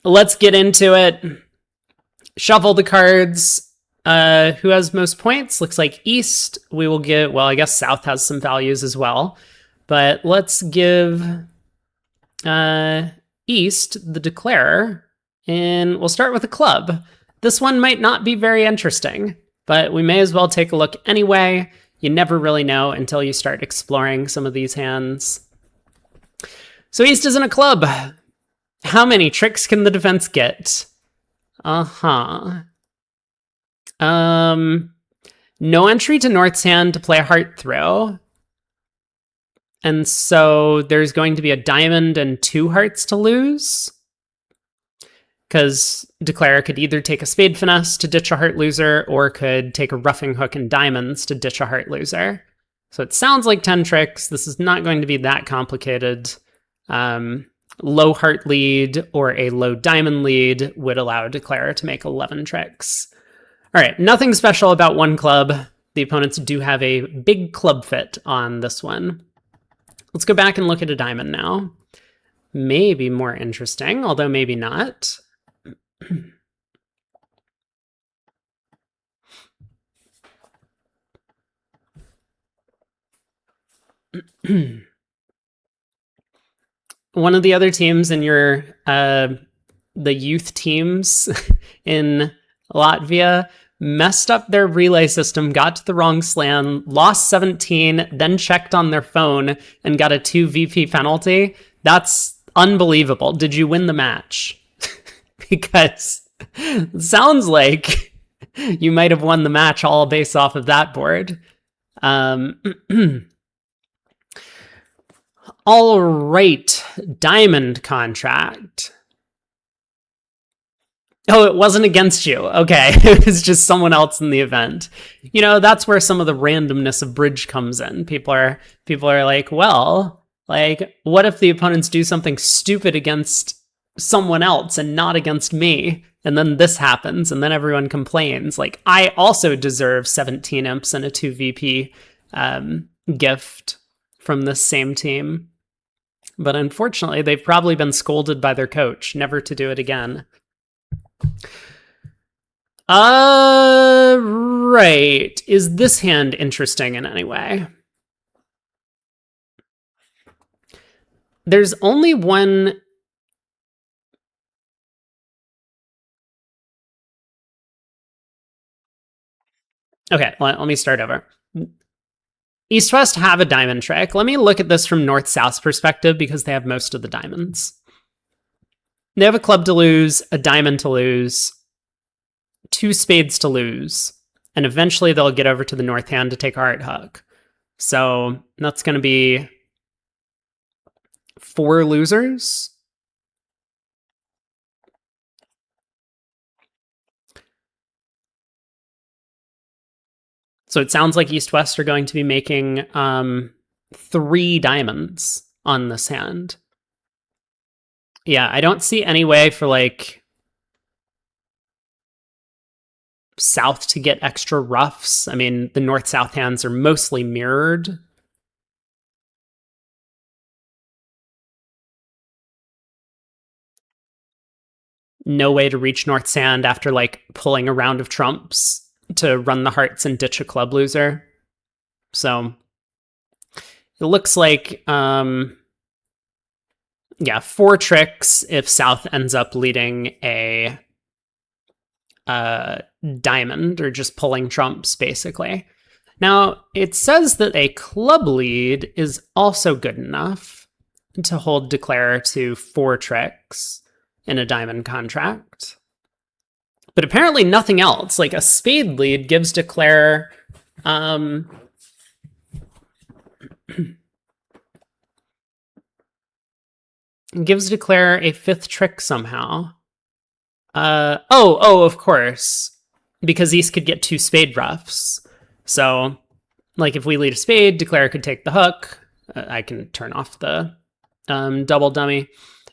let's get into it. Shuffle the cards. Who has most points? Looks like East. We will get, well, I guess South has some values as well. But let's give East the Declarer. And we'll start with a club. This one might not be very interesting, but we may as well take a look anyway. You never really know until you start exploring some of these hands. So East is in a club. How many tricks can the defense get? No entry to North's hand to play a heart throw. And so there's going to be a diamond and 2 hearts to lose. Because Declarer could either take a spade finesse to ditch a heart loser, or could take a roughing hook and diamonds to ditch a heart loser. So it sounds like 10 tricks. This is not going to be that complicated. Low heart lead or a low diamond lead would allow Declarer to make 11 tricks. All right, nothing special about one club. The opponents do have a big club fit on this one. Let's go back and look at a diamond now. Maybe more interesting, although maybe not. One of the other teams in your the youth teams in Latvia messed up their relay system, got to the wrong slam, lost 17, then checked on their phone and got a 2 VP penalty. That's unbelievable. Did you win the match? Because it sounds like you might have won the match all based off of that board. All right, diamond contract. Oh, it wasn't against you. Okay, it was just someone else in the event. You know, that's where some of the randomness of bridge comes in. People are like, well, like, what if the opponents do something stupid against someone else and not against me? And then this happens, and then everyone complains. Like, I also deserve 17 imps and a 2 VP gift from this same team. But unfortunately, they've probably been scolded by their coach never to do it again. Right. Is this hand interesting in any way? There's only one. Okay, let me start over. East-West have a diamond trick. Let me look at this from North-South's perspective because they have most of the diamonds. They have a club to lose, a diamond to lose, 2 spades to lose, and eventually they'll get over to the North hand to take a heart hook. So that's going to be 4 losers. So it sounds like East-West are going to be making 3 diamonds on this hand. Yeah, I don't see any way for, like, South to get extra roughs. I mean, the North-South hands are mostly mirrored. No way to reach North's hand after, like, pulling a round of trumps to run the hearts and ditch a club loser. So it looks like, yeah, 4 tricks if South ends up leading a diamond or just pulling trumps, basically. Now, it says that a club lead is also good enough to hold Declarer to 4 tricks in a diamond contract. But apparently nothing else. Like, a spade lead gives Declarer gives Declarer a 5th trick somehow. Of course. Because East could get 2 spade roughs. So, like, if we lead a spade, Declarer could take the hook. I can turn off the double dummy.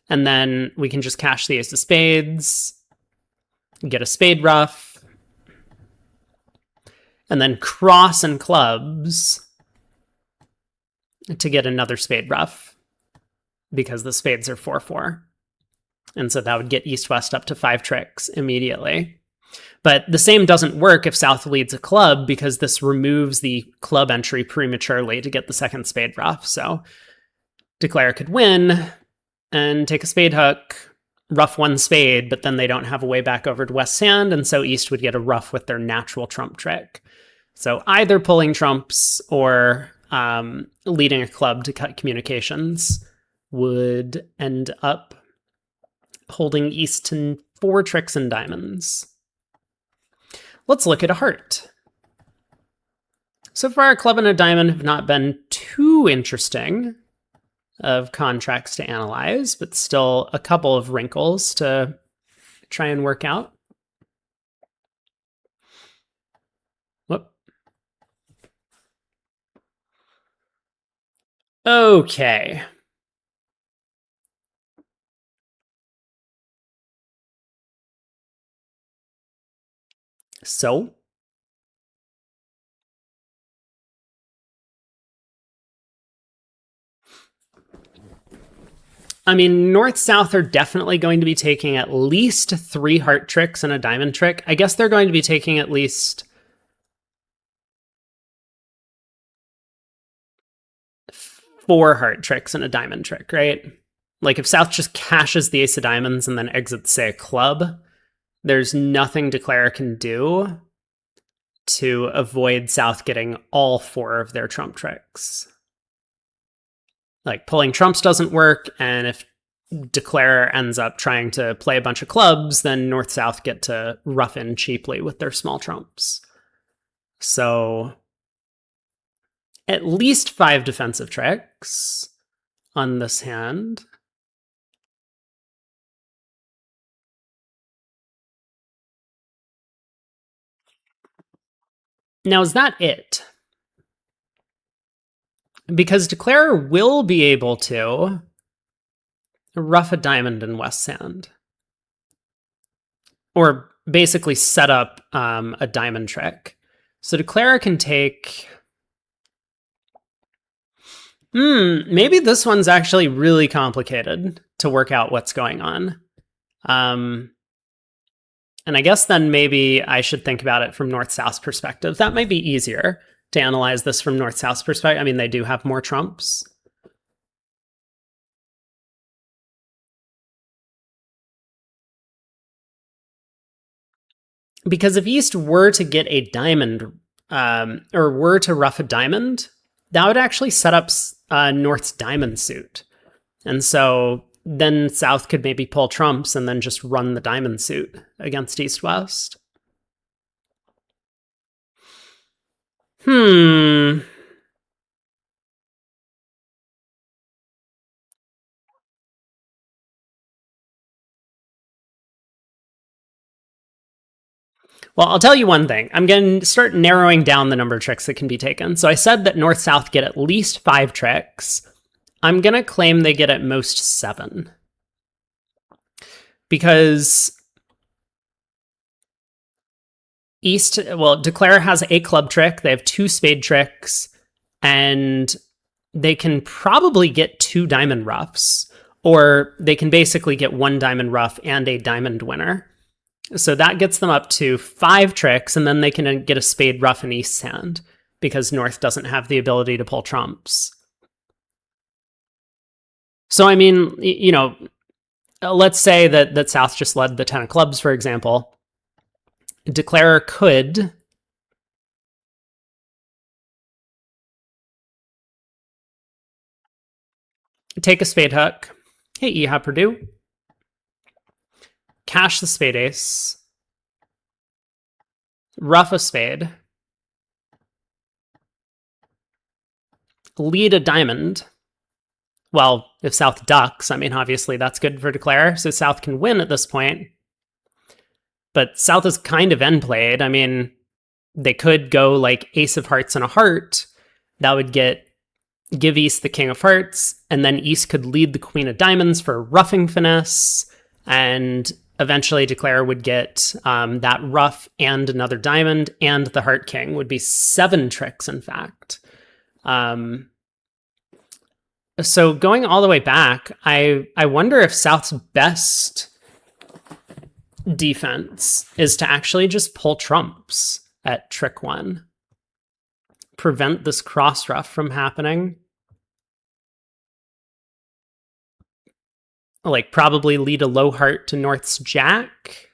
And then we can just cash the ace of spades, get a spade rough, and then cross and clubs to get another spade rough because the spades are 4-4. And so that would get East-West up to 5 tricks immediately. But the same doesn't work if South leads a club, because this removes the club entry prematurely to get the second spade ruff. So Declare could win and take a spade hook, ruff 1 spade, but then they don't have a way back over to West Sand, and so East would get a ruff with their natural trump trick. So either pulling trumps or leading a club to cut communications would end up holding East to 4 tricks and diamonds. Let's look at a heart. So far, a club and a diamond have not been too interesting of contracts to analyze, but still a couple of wrinkles to try and work out. Whoop. Okay. So I mean, North-South are definitely going to be taking at least 3 heart tricks and a diamond trick. I guess they're going to be taking at least 4 heart tricks and a diamond trick, right? Like if South just cashes the ace of diamonds and then exits, say, a club, there's nothing Declare can do to avoid South getting all 4 of their trump tricks. Like pulling trumps doesn't work, and if Declare ends up trying to play a bunch of clubs, then North-South get to rough in cheaply with their small trumps. So at least 5 defensive tricks on this hand. Now, is that it? Because Declare will be able to ruff a diamond in West Sand. Or basically set up a diamond trick. So Declare can take... maybe this one's actually really complicated to work out what's going on. And I guess then maybe I should think about it from North-South's perspective. That might be easier to analyze this from North-South's perspective. I mean, they do have more trumps. Because if East were to get a diamond, or were to ruff a diamond, that would actually set up North's diamond suit. And so then South could maybe pull trumps and then just run the diamond suit against East-West. Well, I'll tell you one thing. I'm going to start narrowing down the number of tricks that can be taken. So I said that North-South get at least 5 tricks. I'm going to claim they get at most 7. Because East, well, Declare has a club trick. They have 2 spade tricks. And they can probably get 2 diamond ruffs. Or they can basically get 1 diamond ruff and a diamond winner. So that gets them up to 5 tricks, and then they can get a spade ruff in East's hand, because North doesn't have the ability to pull trumps. So, I mean, you know, let's say that South just led the 10 of clubs, for example. Declare could take a spade hook. Hey, Iha Purdue. Cash the spade ace. Ruff a spade. Lead a diamond. Well, if South ducks, I mean, obviously that's good for Declare, so South can win at this point. But South is kind of end played. I mean, they could go like ace of hearts and a heart. That would give East the king of hearts, and then East could lead the queen of diamonds for roughing finesse, and eventually Declare would get that ruff and another diamond, and the heart king would be 7 tricks, in fact. So going all the way back, I wonder if South's best defense is to actually just pull trumps at trick 1. Prevent this cross ruff from happening. Like probably lead a low heart to North's jack.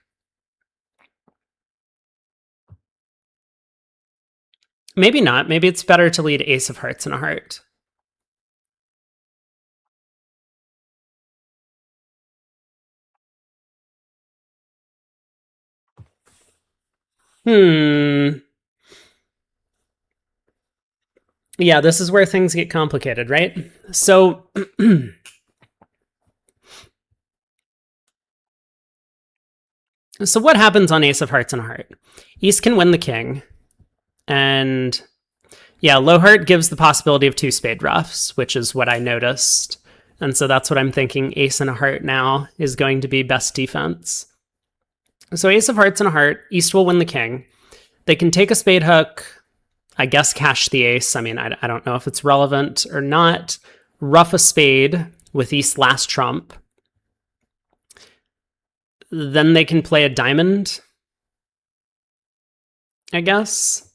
Maybe not. Maybe it's better to lead ace of hearts and a heart. Yeah, this is where things get complicated, right? So so what happens on ace of hearts and a heart? East can win the king. And yeah, low heart gives the possibility of 2 spade ruffs, which is what I noticed. And so that's what I'm thinking. Ace and a heart now is going to be best defense. So ace of hearts and a heart, East will win the king. They can take a spade hook, I guess cash the ace. I mean, I don't know if it's relevant or not. Ruff a spade with East last trump. Then they can play a diamond, I guess.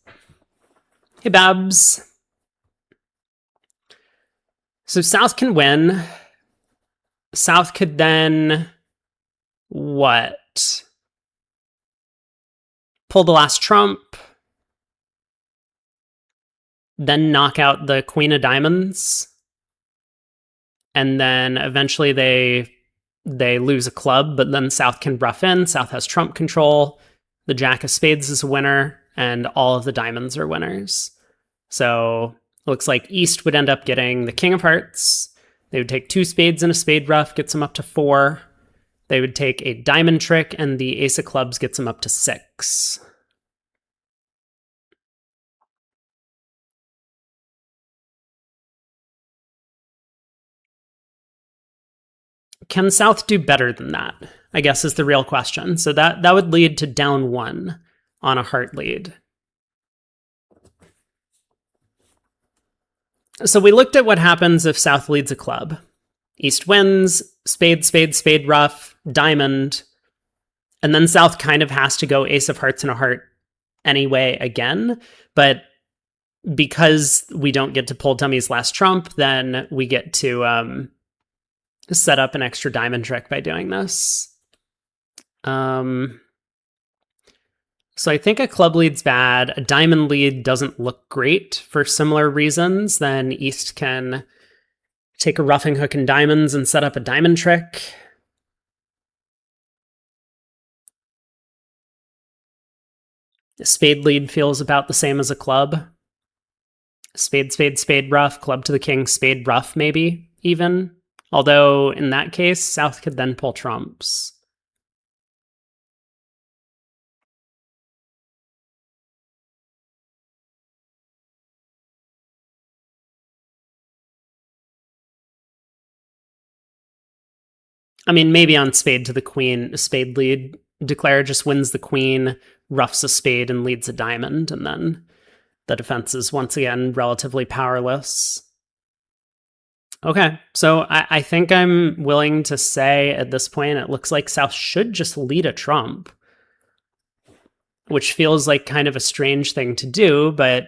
Hey, Babs. So South can win. South could then what? Pull the last trump. Then knock out the queen of diamonds. And then eventually they lose a club, but then South can ruff in. South has trump control. The jack of spades is a winner, and all of the diamonds are winners. So it looks like East would end up getting the king of hearts. They would take 2 spades and a spade ruff, gets them up to 4. They would take a diamond trick, and the ace of clubs gets them up to 6. Can South do better than that? I guess is the real question. So that would lead to down 1 on a heart lead. So we looked at what happens if South leads a club. East wins, spade, spade, spade, ruff, diamond, and then South kind of has to go ace of hearts and a heart anyway again. But because we don't get to pull Tummy's last trump, then we get to set up an extra diamond trick by doing this. So I think a club lead's bad. A diamond lead doesn't look great for similar reasons. Then East can take a roughing hook and diamonds and set up a diamond trick. A spade lead feels about the same as a club. Spade, spade, spade, ruff, club to the king, spade, ruff, maybe even. Although in that case, South could then pull trumps. I mean, maybe on spade to the queen, a spade lead, Declare just wins the queen, roughs a spade, and leads a diamond, and then the defense is once again relatively powerless. Okay, so I think I'm willing to say at this point it looks like South should just lead a trump, which feels like kind of a strange thing to do, but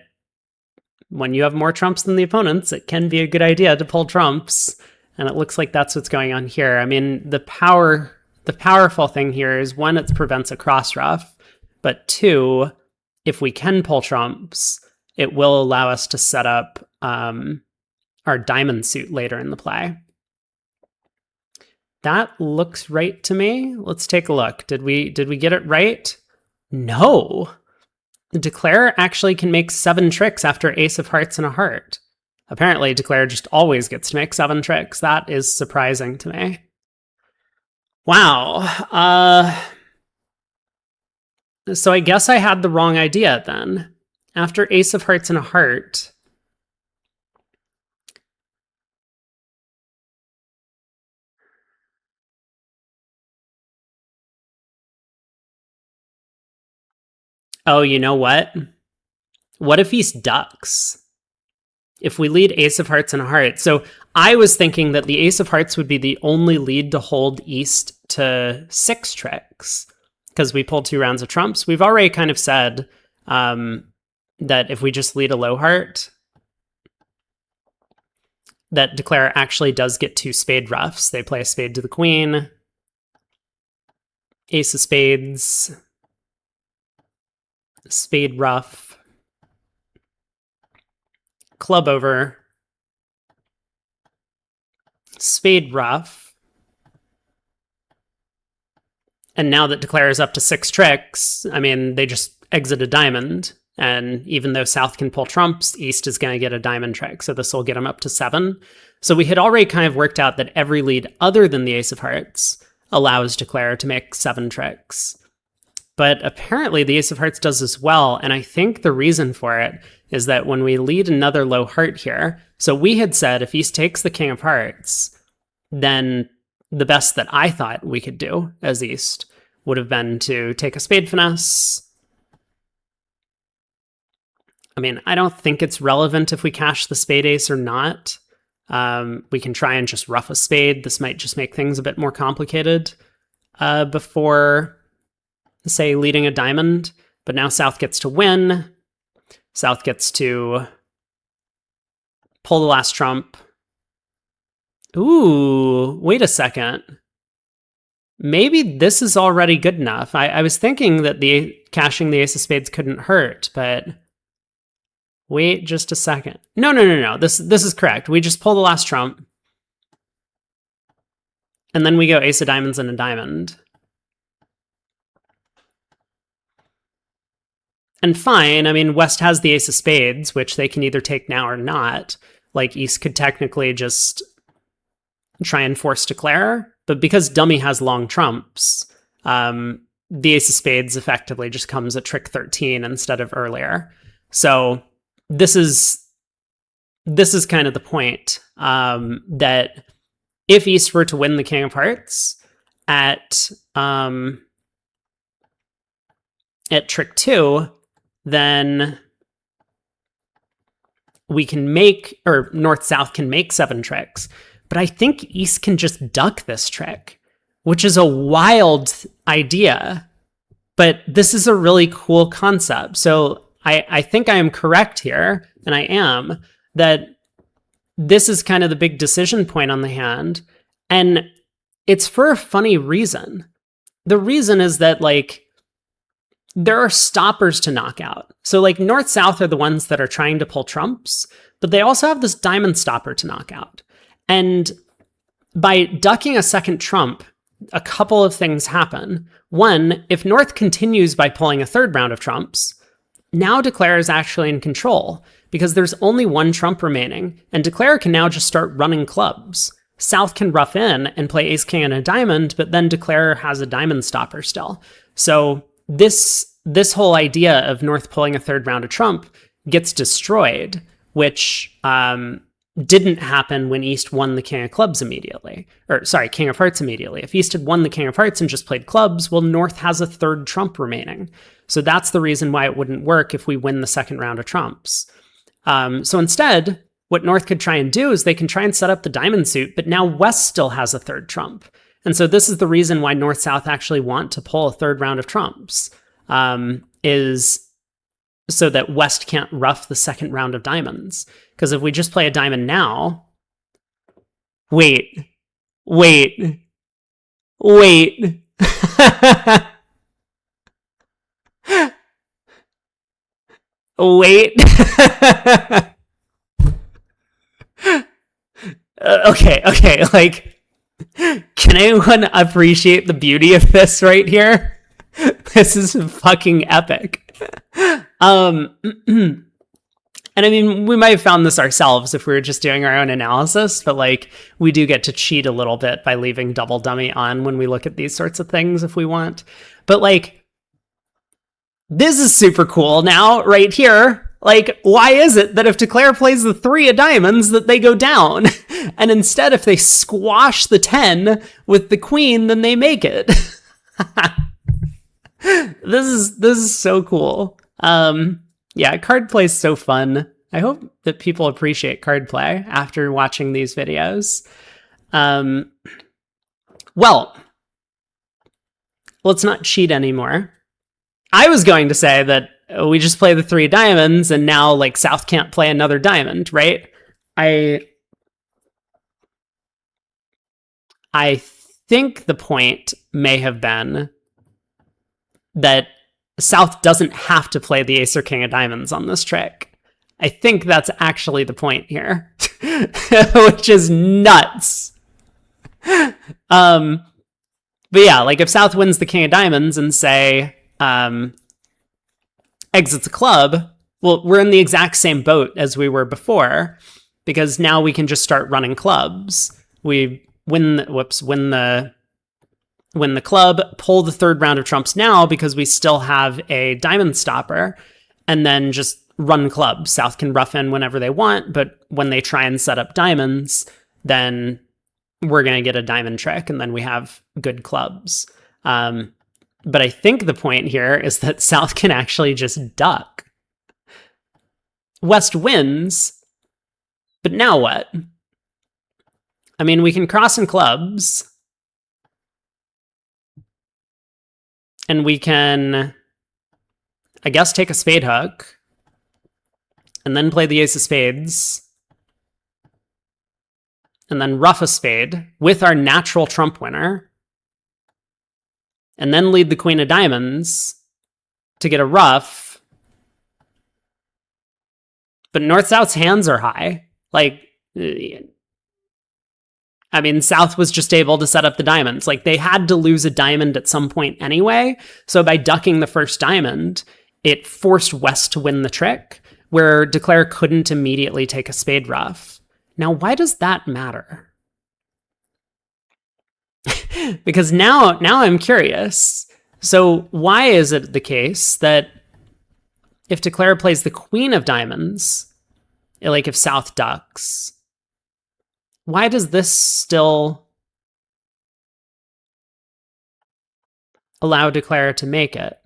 when you have more trumps than the opponents, it can be a good idea to pull trumps, and it looks like that's what's going on here. I mean, the powerful thing here is, 1, it prevents a cross ruff, but 2, if we can pull trumps, it will allow us to set up our diamond suit later in the play. That looks right to me. Let's take a look. Did we get it right? No. Declare actually can make 7 tricks after ace of hearts and a heart. Apparently, Declare just always gets to make 7 tricks. That is surprising to me. Wow. So I guess I had the wrong idea then. After ace of hearts and a heart, oh, you know what? What if East ducks? if we lead ace of hearts and a heart. So I was thinking that the ace of hearts would be the only lead to hold East to 6 tricks, because we pull 2 rounds of trumps. We've already kind of said that if we just lead a low heart, that Declare actually does get 2 spade ruffs. They play a spade to the queen, ace of spades, spade ruff, club over, spade ruff. And now that Declare is up to 6 tricks, I mean, they just exit a diamond. And even though South can pull trumps, East is going to get a diamond trick. So this will get him up to 7. So we had already kind of worked out that every lead other than the ace of hearts allows Declare to make 7 tricks. But apparently the ace of hearts does as well. And I think the reason for it is that when we lead another low heart here, so we had said if East takes the king of hearts, then the best that I thought we could do as East would have been to take a spade finesse. I mean, I don't think it's relevant if we cash the spade ace or not. We can try and just ruff a spade. This might just make things a bit more complicated before, say, leading a diamond. But now South gets to win. South gets to pull the last trump. Ooh, wait a second. Maybe this is already good enough. I was thinking that the cashing the ace of spades couldn't hurt, but wait just a second. No. This is correct. We just pull the last trump. And then we go ace of diamonds and a diamond. And fine, I mean, West has the ace of spades, which they can either take now or not. Like, East could technically just try and force Declare, but because Dummy has long trumps, the ace of spades effectively just comes at trick 13 instead of earlier. So this is kind of the point, that if East were to win the king of hearts at trick 2, then we can make, or North-South can make 7 tricks. But I think East can just duck this trick, which is a wild idea. But this is a really cool concept. So I think I am correct here, and I am, that this is kind of the big decision point on the hand. And it's for a funny reason. The reason is that, like, there are stoppers to knock out. So, like, North-South are the ones that are trying to pull trumps, but they also have this diamond stopper to knock out. And by ducking a second trump, a couple of things happen. One, if North continues by pulling a third round of trumps, now Declare is actually in control because there's only 1 trump remaining, and Declare can now just start running clubs. South can rough in and play ace king and a diamond, but then Declare has a diamond stopper still. So this whole idea of North pulling a third round of trump gets destroyed, which didn't happen when East won the king of clubs immediately. Or, sorry, king of hearts immediately. If East had won the king of hearts and just played clubs, well, North has a third trump remaining. So that's the reason why it wouldn't work if we win the second round of trumps. So instead, what North could try and do is they can try and set up the diamond suit, but now West still has a third trump. And so this is the reason why North-South actually want to pull a third round of trumps, is so that West can't rough the second round of diamonds. Because if we just play a diamond now... Wait. Wait. Okay, like... Can anyone appreciate the beauty of this right here? This is fucking epic. And I mean, we might have found this ourselves if we were just doing our own analysis, but like, we do get to cheat a little bit by leaving double dummy on when we look at these sorts of things if we want. But like, this is super cool now, right here. Like, why is it that if Declare plays the 3 of diamonds that they go down? And instead, if they squash the 10 with the queen, then they make it. This is so cool. Yeah, card play is so fun. I hope that people appreciate card play after watching these videos. Well, let's not cheat anymore. I was going to say that we just play the 3 diamonds and now like South can't play another diamond, right? I think the point may have been that South doesn't have to play the ace or king of diamonds on this trick. I think that's actually the point here, which is nuts. But yeah, like if South wins the king of diamonds and say exits a club, well, we're in the exact same boat as we were before, because now we can just start running clubs. We win the club, pull the 3rd round of trumps now because we still have a diamond stopper, and then just run clubs. South can rough in whenever they want, but when they try and set up diamonds, then we're going to get a diamond trick, and then we have good clubs. But I think the point here is that South can actually just duck. West wins, but now what? I mean, we can cross in clubs, and we can, I guess, take a spade hook, and then play the ace of spades, and then ruff a spade with our natural trump winner, and then lead the queen of diamonds to get a ruff. But North-South's hands are high. Like, I mean, South was just able to set up the diamonds. Like, they had to lose a diamond at some point anyway, so by ducking the first diamond, it forced West to win the trick, where Declare couldn't immediately take a spade ruff. Now, why does that matter? Because now I'm curious. So why is it the case that if Declare plays the queen of diamonds, like if South ducks, why does this still allow Declare to make it?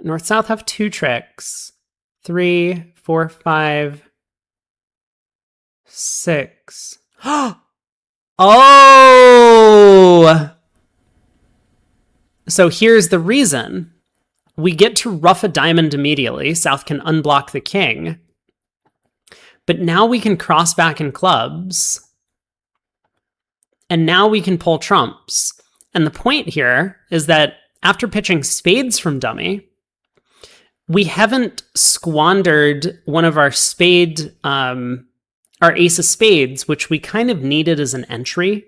North-South have 2 tricks. 3, 4, 5, 6. Oh! So here's the reason. We get to ruff a diamond immediately. South can unblock the king. But now we can cross back in clubs. And now we can pull trumps. And the point here is that after pitching spades from dummy, we haven't squandered one of our spade, our ace of spades, which we kind of needed as an entry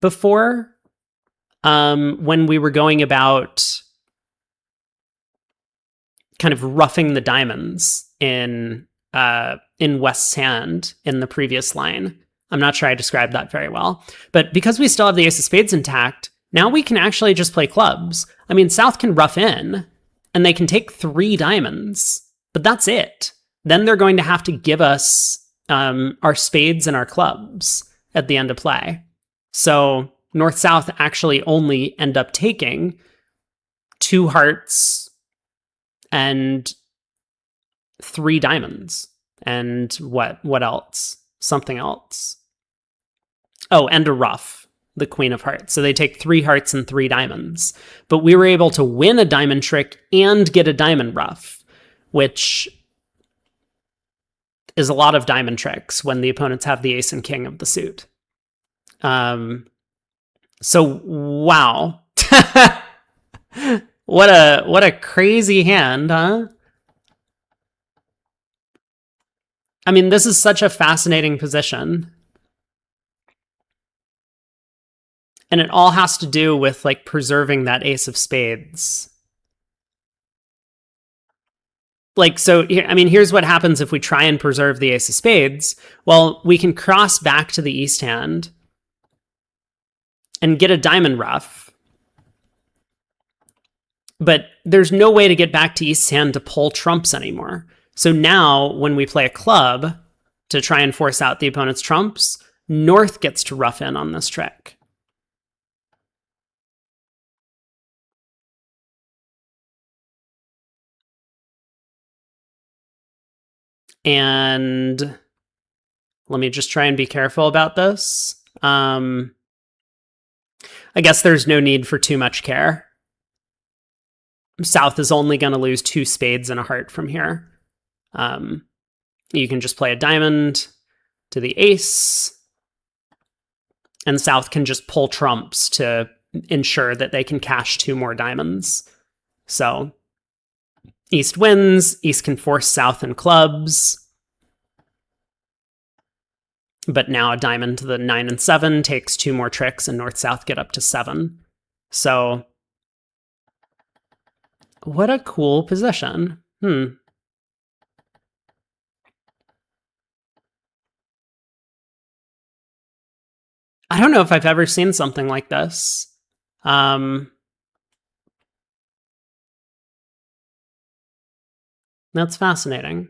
before, when we were going about kind of roughing the diamonds in West's hand in the previous line. I'm not sure I described that very well. But because we still have the ace of spades intact, now we can actually just play clubs. I mean, South can rough in, and they can take 3 diamonds, but that's it. Then they're going to have to give us our spades and our clubs at the end of play. So North-South actually only end up taking 2 hearts and 3 diamonds. And what else? Something else. Oh, and a ruff. The queen of hearts. So they take 3 hearts and 3 diamonds. But we were able to win a diamond trick and get a diamond ruff, which is a lot of diamond tricks when the opponents have the ace and king of the suit. So wow. What a crazy hand, huh? I mean, this is such a fascinating position. And it all has to do with like preserving that ace of spades. Like, so, I mean, here's what happens if we try and preserve the ace of spades. Well, we can cross back to the east hand and get a diamond ruff. But there's no way to get back to east hand to pull trumps anymore. So now when we play a club to try and force out the opponent's trumps, North gets to rough in on this trick. And let me just try and be careful about this. I guess there's no need for too much care. South is only going to lose 2 spades and a heart from here. You can just play a diamond to the ace, and South can just pull trumps to ensure that they can cash 2 more diamonds. So East wins, East can force South in clubs, but now a diamond to the 9 and 7 takes 2 more tricks, and North-South get up to 7. So what a cool position. I don't know if I've ever seen something like this. That's fascinating.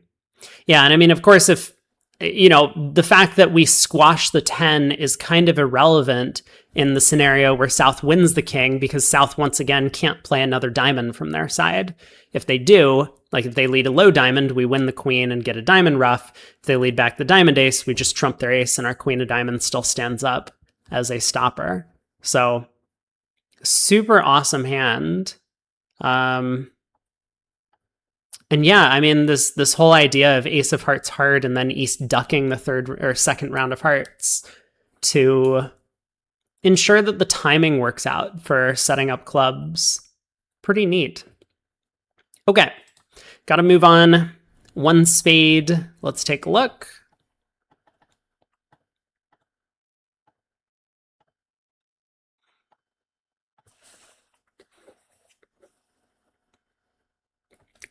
Yeah, and I mean, of course, if, you know, the fact that we squash the 10 is kind of irrelevant in the scenario where South wins the king, because South, once again, can't play another diamond from their side. If they do, like if they lead a low diamond, we win the queen and get a diamond ruff. If they lead back the diamond ace, we just trump their ace and our queen of diamonds still stands up as a stopper. So super awesome hand. And yeah, I mean, this whole idea of ace of hearts hard and then East ducking the third or second round of hearts to ensure that the timing works out for setting up clubs. Pretty neat. Okay, got to move on. 1 spade. Let's take a look.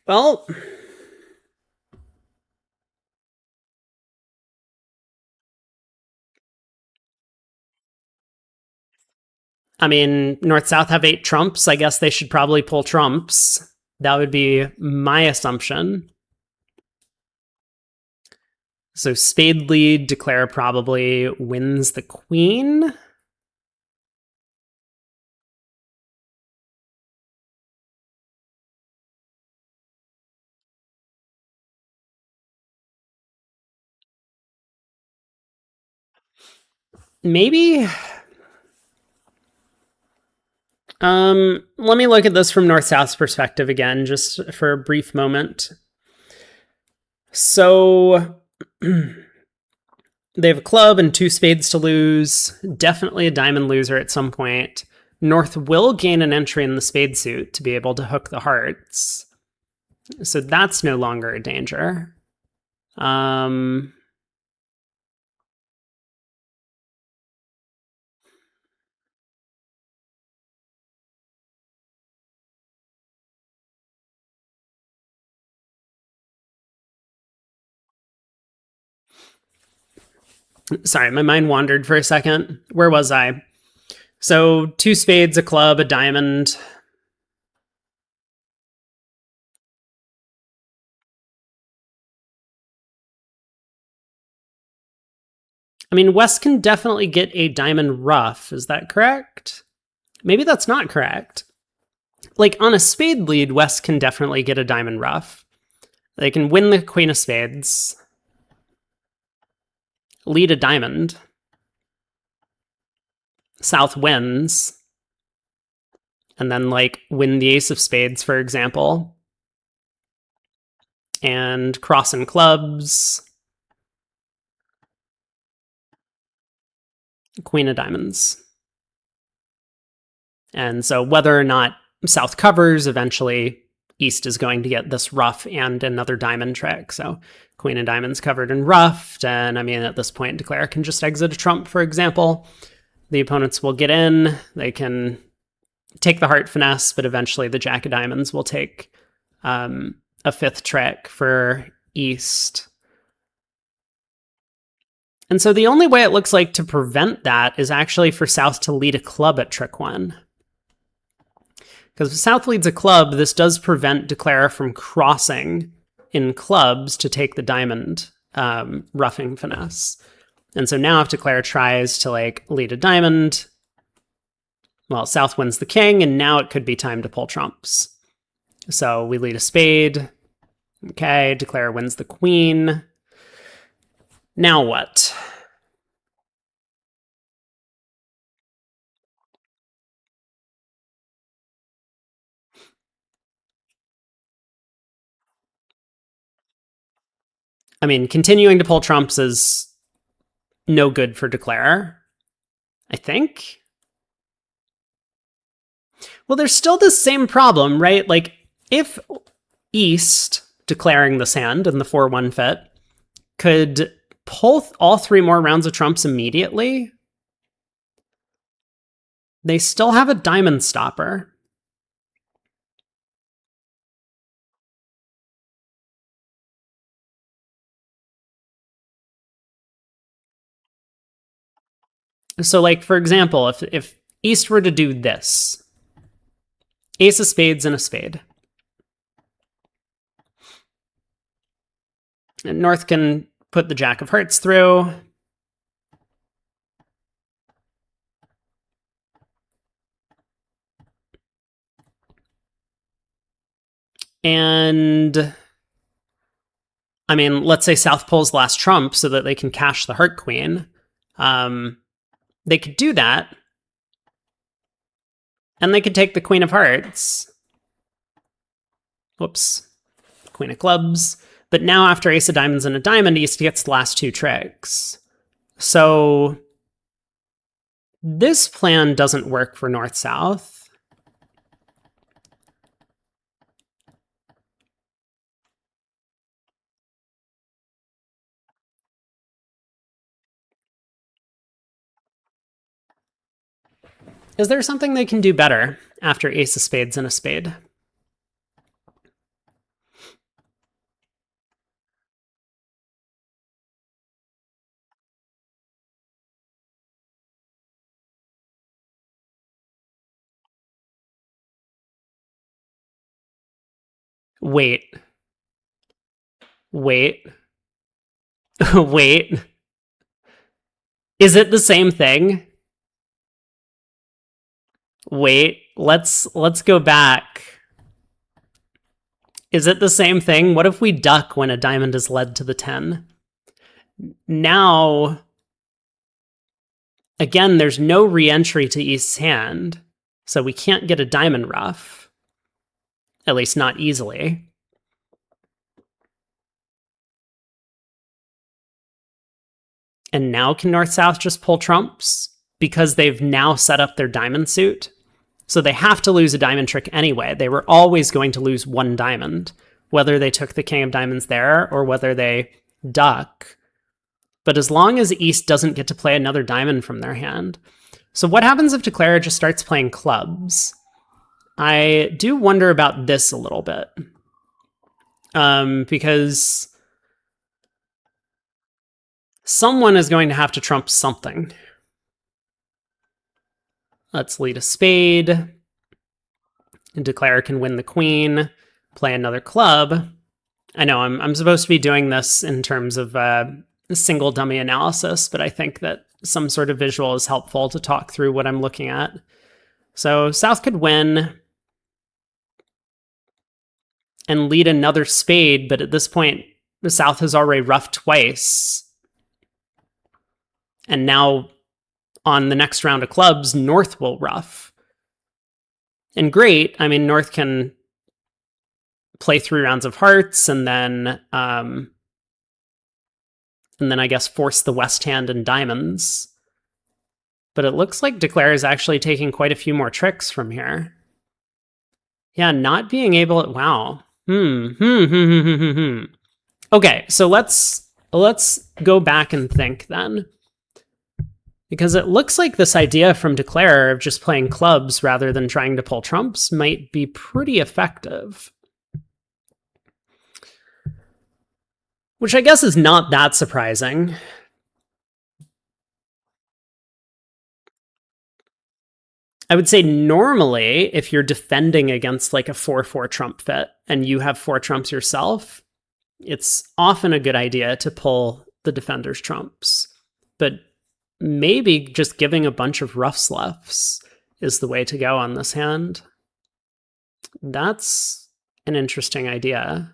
Well, I mean, North-South have 8 trumps. I guess they should probably pull trumps. That would be my assumption. So spade lead, declare probably wins the queen. Maybe. Let me look at this from North-South's perspective again, just for a brief moment. So they have a club and 2 spades to lose. Definitely a diamond loser at some point. North will gain an entry in the spade suit to be able to hook the hearts. So that's no longer a danger. Sorry, my mind wandered for a second. Where was I? So 2 spades, a club, a diamond. I mean, West can definitely get a diamond ruff. Is that correct? Maybe that's not correct. Like, on a spade lead, West can definitely get a diamond ruff. They can win the queen of spades, lead a diamond. South wins. And then, like, win the ace of spades, for example. And cross in clubs. Queen of diamonds. And so whether or not South covers, eventually East is going to get this ruff and another diamond trick. So queen of diamonds covered and ruffed. And I mean, at this point, declare can just exit a trump, for example. The opponents will get in. They can take the heart finesse, but eventually the jack of diamonds will take a 5th trick for East. And so the only way it looks like to prevent that is actually for South to lead a club at trick 1. Because if South leads a club, this does prevent declare from crossing in clubs to take the diamond roughing finesse. And so now if Declare tries to like lead a diamond, well, South wins the king, and now it could be time to pull trumps. So we lead a spade. Okay, Declare wins the queen. Now what? I mean, continuing to pull trumps is no good for Declare, I think. Well, there's still the same problem, right? Like, if East, declaring this hand in the 4-1 fit, could pull all 3 more rounds of trumps immediately, they still have a diamond stopper. So, like, for example, if East were to do this, ace of spades and a spade, and North can put the jack of hearts through. And I mean, let's say South pulls last trump so that they can cash the heart queen. They could do that. And they could take the queen of hearts. Whoops. Queen of clubs. But now after ace of diamonds and a diamond, East gets the last 2 tricks. So this plan doesn't work for North-South. Is there something they can do better after ace of spades and a spade? Wait. Wait. Wait. Is it the same thing? Wait, let's go back. Is it the same thing? What if we duck when a diamond is led to the 10? Now, again, there's no re-entry to East's hand, so we can't get a diamond ruff. At least not easily. And now can North-South just pull trumps? Because they've now set up their diamond suit? So they have to lose a diamond trick anyway. They were always going to lose 1 diamond, whether they took the king of diamonds there or whether they duck. But as long as East doesn't get to play another diamond from their hand. So what happens if Declare just starts playing clubs? I do wonder about this a little bit. Because someone is going to have to trump something. Let's lead a spade. And Declare can win the queen, play another club. I know I'm supposed to be doing this in terms of single dummy analysis, but I think that some sort of visual is helpful to talk through what I'm looking at. So South could win and lead another spade, but at this point, the South has already ruffed twice. And now on the next round of clubs, North will ruff. And great, I mean, North can play 3 rounds of hearts and then I guess force the West hand and diamonds. But it looks like Declare is actually taking quite a few more tricks from here. Yeah, not being able to, wow. Okay, so let's go back and think then. Because it looks like this idea from Declare of just playing clubs rather than trying to pull trumps might be pretty effective. Which I guess is not that surprising. I would say normally, if you're defending against like a 4-4 trump fit and you have 4 trumps yourself, it's often a good idea to pull the defender's trumps, but maybe just giving a bunch of rough sloughs is the way to go on this hand. That's an interesting idea.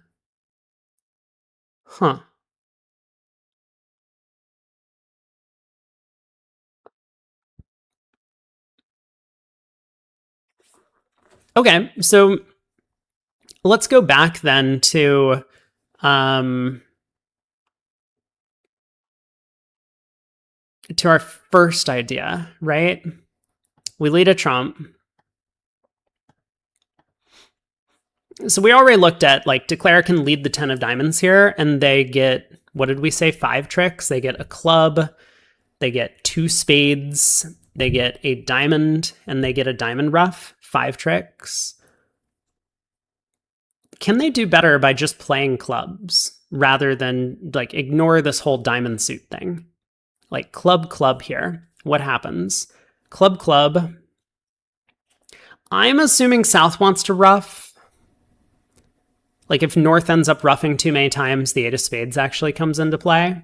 Huh. Okay, so let's go back then um, to our first idea, right? We lead a trump. So we already looked at, like, declare can lead the 10 of diamonds here, and they get, what did we say, 5 tricks? They get a club, they get 2 spades, they get a diamond, and they get a diamond ruff, 5 tricks. Can they do better by just playing clubs rather than, like, ignore this whole diamond suit thing? Like, club, club here. What happens? Club, club. I'm assuming South wants to ruff. Like, if North ends up ruffing too many times, the 8 of spades actually comes into play.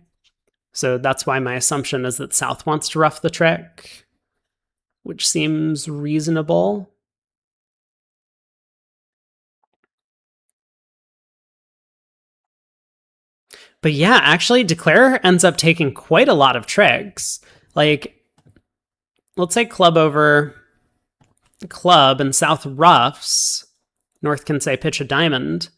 So that's why my assumption is that South wants to ruff the trick, which seems reasonable. But yeah, actually, Declare ends up taking quite a lot of tricks. Like, let's say club over club and South ruffs. North can say pitch a diamond.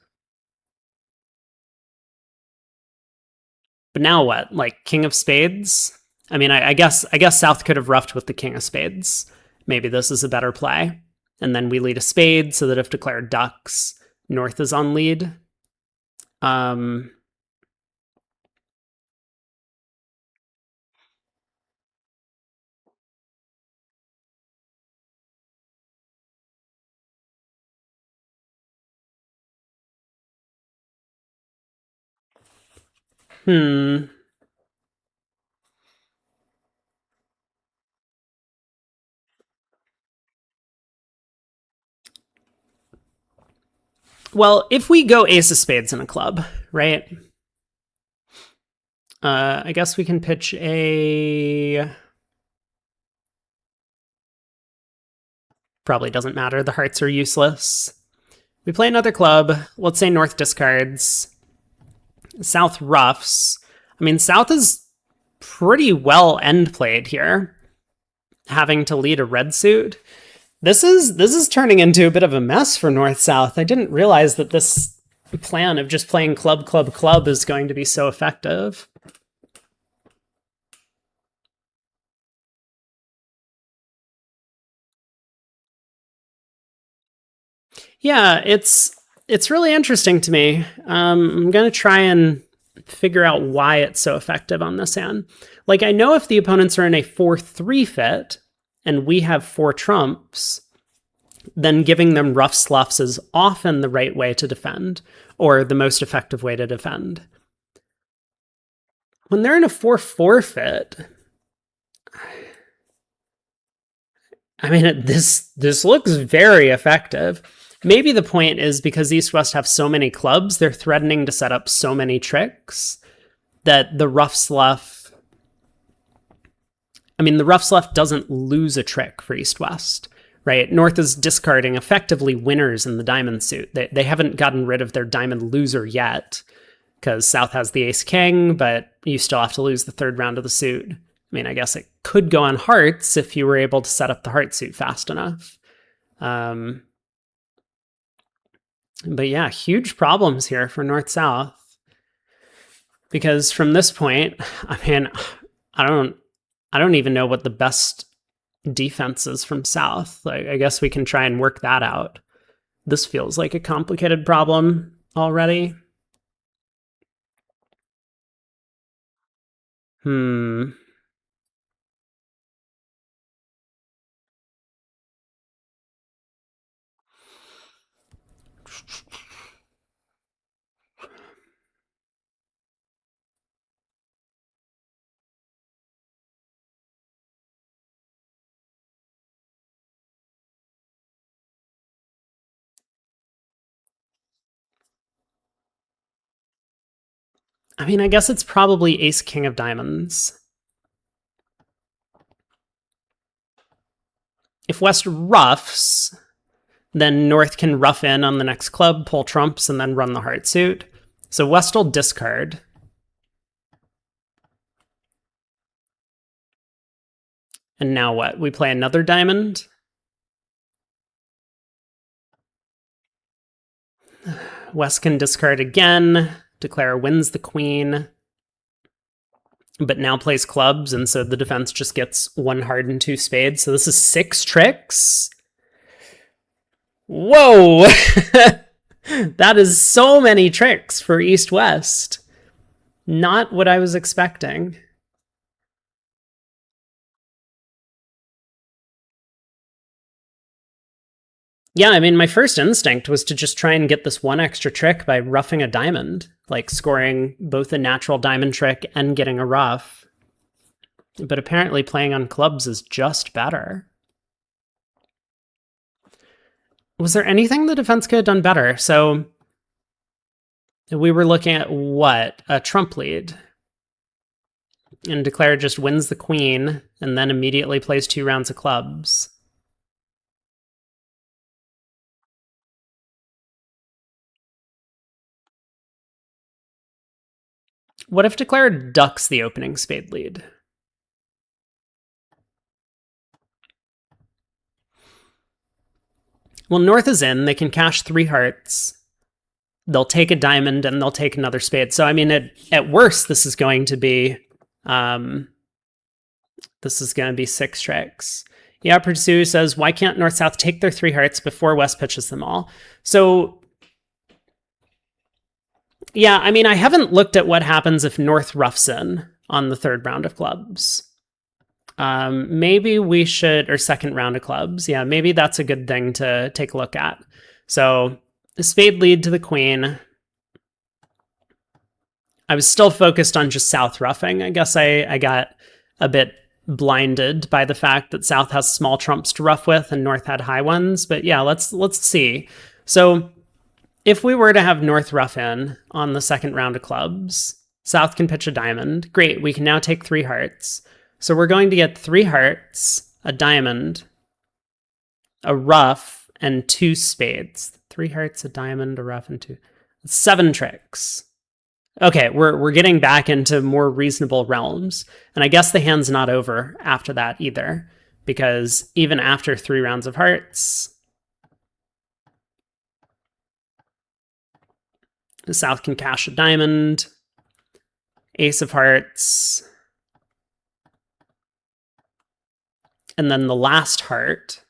But now what? Like, king of spades? I mean, I guess South could have ruffed with the king of spades. Maybe this is a better play. And then we lead a spade so that if declared ducks, North is on lead. Um, hmm. Well, if we go ace of spades in a club, right? I guess we can pitch a... Probably doesn't matter. The hearts are useless. We play another club. Let's say North discards. South ruffs. I mean, South is pretty well end played here, having to lead a red suit. This is turning into a bit of a mess for North South. I didn't realize that this plan of just playing club, club, club is going to be so effective. Yeah, it's really interesting to me. I'm gonna try and figure out why it's so effective on this hand. Like, I know if the opponents are in a 4-3 fit and we have 4 trumps, then giving them rough sloughs is often the right way to defend, or the most effective way to defend. When they're in a 4-4 fit, I mean, this looks very effective. Maybe the point is because East West have so many clubs, they're threatening to set up so many tricks that the rough slough. I mean, the rough slough doesn't lose a trick for East West, right? North is discarding effectively winners in the diamond suit. They haven't gotten rid of their diamond loser yet because South has the ace king, but you still have to lose the 3rd round of the suit. I mean, I guess it could go on hearts if you were able to set up the heart suit fast enough. But yeah, huge problems here for North-South. Because from this point, I mean, I don't even know what the best defense is from South. Like, I guess we can try and work that out. This feels like a complicated problem already. Hmm. I mean, I guess it's probably ace king of diamonds. If West ruffs, then North can ruff in on the next club, pull trumps, and then run the heart suit. So West will discard. And now what? We play another diamond. West can discard again. Declare wins the queen. But now plays clubs, and so the defense just gets 1 heart and 2 spades. So this is 6 tricks. Whoa! That is so many tricks for East-West. Not what I was expecting. Yeah, I mean, my first instinct was to just try and get this 1 extra trick by roughing a diamond, like scoring both a natural diamond trick and getting a ruff. But apparently playing on clubs is just better. Was there anything the defense could have done better? So we were looking at what? A trump lead. And Declare just wins the queen and then immediately plays 2 rounds of clubs. What if Declare ducks the opening spade lead? Well, North is in. They can cash 3 hearts. They'll take a diamond and they'll take another spade. So, I mean, at worst, this is going to be 6 tricks. Yeah, Pursue says, why can't North-South take their 3 hearts before West pitches them all? So, yeah, I mean, I haven't looked at what happens if North roughs in on the 3rd round of clubs. Maybe we should, or 2nd round of clubs. Yeah, maybe that's a good thing to take a look at. So the spade lead to the queen. I was still focused on just South roughing. I guess I got a bit blinded by the fact that South has small trumps to rough with and North had high ones. But yeah, let's see. So if we were to have North rough in on the 2nd round of clubs, South can pitch a diamond. Great, we can now take 3 hearts. So we're going to get 3 hearts, a diamond, a ruff, and 2 spades. 3 hearts, a diamond, a ruff, and 2. 7 tricks. Okay, we're getting back into more reasonable realms. And I guess the hand's not over after that either, because even after 3 rounds of hearts, the South can cash a diamond, ace of hearts, and then the last heart.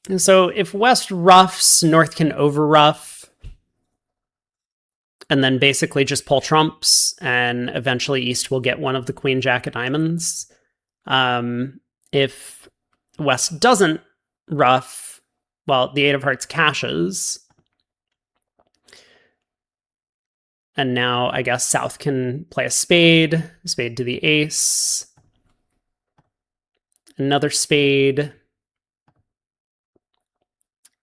And so if West roughs, North can overruff, and then basically just pull trumps, and eventually East will get one of the queen jack of diamonds. If West doesn't ruff, well, the 8 of hearts cashes. And now I guess South can play a spade to the ace, another spade,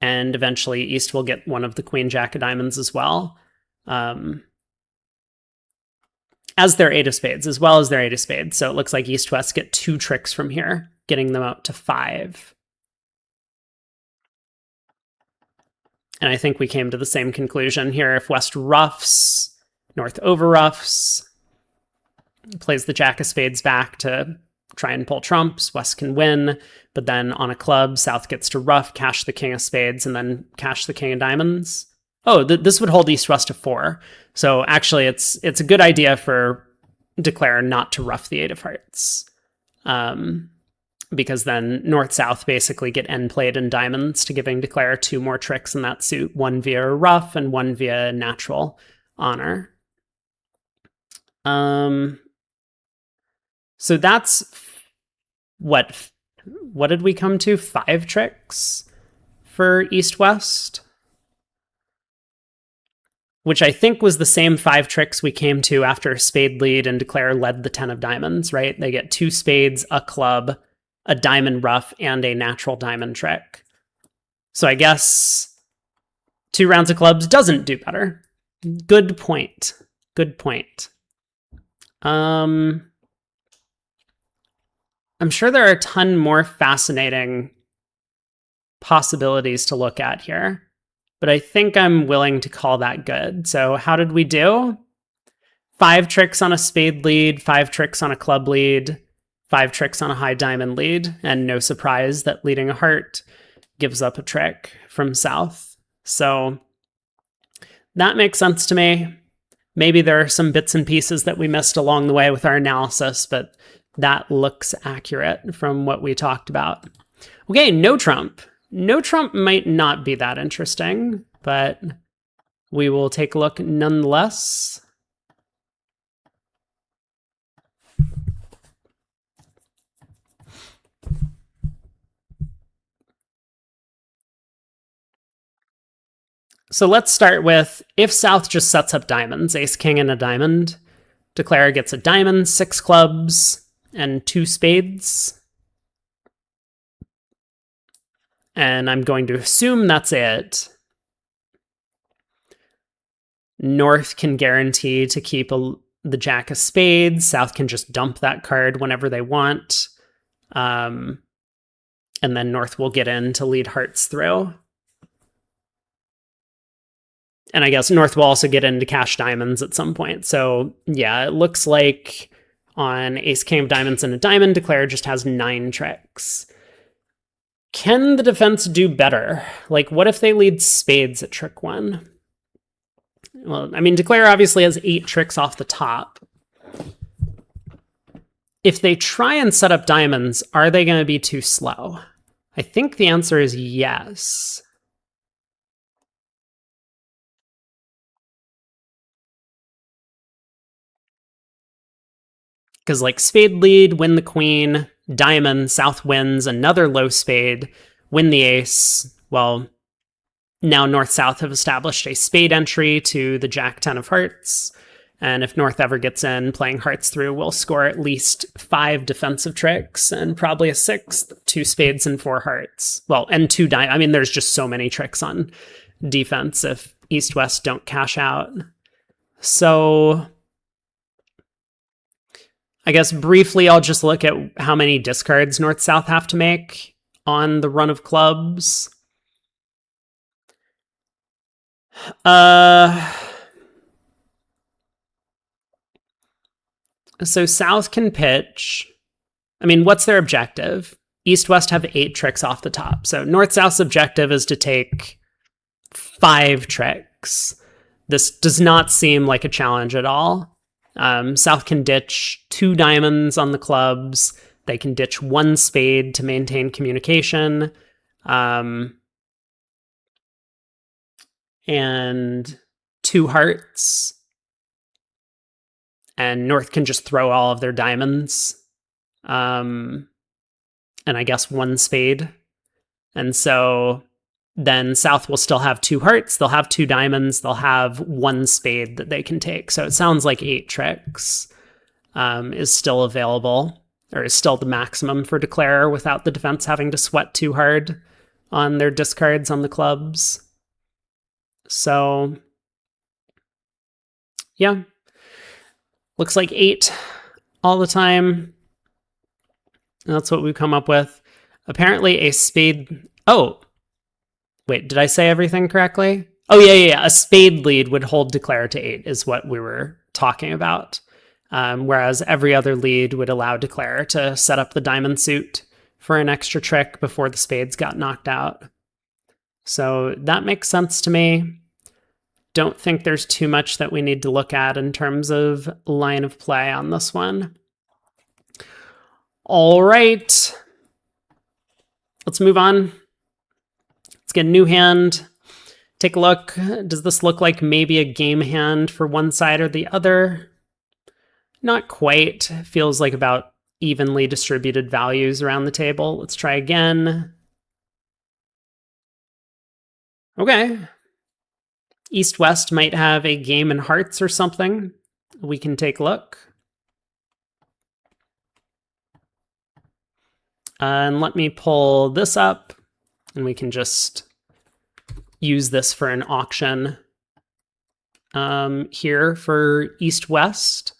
and eventually East will get one of the queen jack of diamonds as well. As their 8 of spades, as well as their 8 of spades. So it looks like East-West get 2 tricks from here, getting them out to 5. And I think we came to the same conclusion here. If West roughs, North overruffs, plays the jack of spades back to try and pull trumps, West can win, but then on a club, South gets to ruff, cash the king of spades, and then cash the king of diamonds. Oh, this would hold East-West to 4. So actually, it's a good idea for Declare not to ruff the 8 of hearts. Because then North-South basically get end played in diamonds to giving Declare 2 more tricks in that suit, 1 via ruff and 1 via natural honor. So that's what did we come to? 5 tricks for East-West? which I think was the same 5 tricks we came to after a spade lead and Declare led the 10 of diamonds, right? They get 2 spades, a club, a diamond ruff, and a natural diamond trick. So I guess 2 rounds of clubs doesn't do better. Good point. Good point. I'm sure there are a ton more fascinating possibilities to look at here, but I think I'm willing to call that good. So how did we do? 5 tricks on a spade lead, 5 tricks on a club lead, 5 tricks on a high diamond lead, and no surprise that leading a heart gives up a trick from South. So that makes sense to me. Maybe there are some bits and pieces that we missed along the way with our analysis, but that looks accurate from what we talked about. Okay, no trump. No trump might not be that interesting, but we will take a look nonetheless. So let's start with, if South just sets up diamonds, ace, king, and a diamond, Declare gets a diamond, 6 clubs, and 2 spades. And I'm going to assume that's it. North can guarantee to keep the jack of spades. South can just dump that card whenever they want. And then North will get in to lead hearts through. And I guess North will also get into cash diamonds at some point. So yeah, it looks like on ace, king of diamonds and a diamond, Declare just has 9 tricks. Can the defense do better? Like, what if they lead spades at trick 1? Well, I mean, Declare obviously has 8 tricks off the top. If they try and set up diamonds, are they going to be too slow? I think the answer is yes. Because like spade lead, win the queen, diamond, South wins, another low spade, win the ace. Well, now North-South have established a spade entry to the jack 10 of hearts. And if North ever gets in, playing hearts through, we'll score at least 5 defensive tricks and probably a 6th, 2 spades and 4 hearts. Well, and 2 diamonds. I mean, there's just so many tricks on defense if East-West don't cash out. So I guess briefly, I'll just look at how many discards North-South have to make on the run of clubs. So South can pitch. I mean, what's their objective? East-West have 8 tricks off the top. So North-South's objective is to take 5 tricks. This does not seem like a challenge at all. South can ditch 2 diamonds on the clubs. They can ditch 1 spade to maintain communication. And 2 hearts. And North can just throw all of their diamonds. And I guess 1 spade. And so then South will still have 2 hearts, they'll have 2 diamonds, they'll have 1 spade that they can take. So it sounds like 8 tricks is still available, or is still the maximum for Declare without the defense having to sweat too hard on their discards on the clubs. So yeah, looks like 8 all the time. That's what we've come up with. Apparently a spade... Oh, wait, did I say everything correctly? Oh, yeah. A spade lead would hold Declare to 8 is what we were talking about. Whereas every other lead would allow Declare to set up the diamond suit for an extra trick before the spades got knocked out. So that makes sense to me. Don't think there's too much that we need to look at in terms of line of play on this one. All right. Let's move on. Let's get a new hand. Take a look. Does this look like maybe a game hand for one side or the other? Not quite. Feels like about evenly distributed values around the table. Let's try again. Okay. East-West might have a game in hearts or something. We can take a look. And let me pull this up, and we can just use this for an auction here for East-West.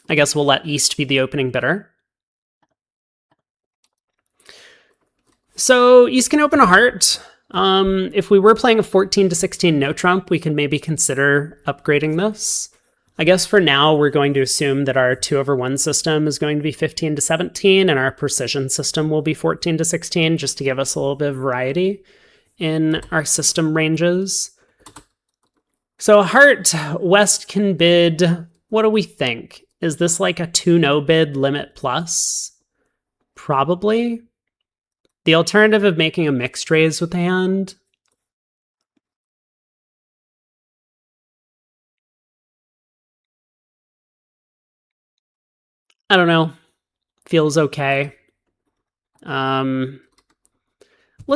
I guess we'll let East be the opening bidder. So East can open a heart. If we were playing a 14 to 16 no trump, we can maybe consider upgrading this. I guess for now, we're going to assume that our 2/1 system is going to be 15 to 17, and our precision system will be 14 to 16, just to give us a little bit of variety in our system ranges. So a heart, West can bid. What do we think? Is this like a 2-no bid limit plus? Probably. The alternative of making a mixed raise with the hand. I don't know. Feels okay. Let's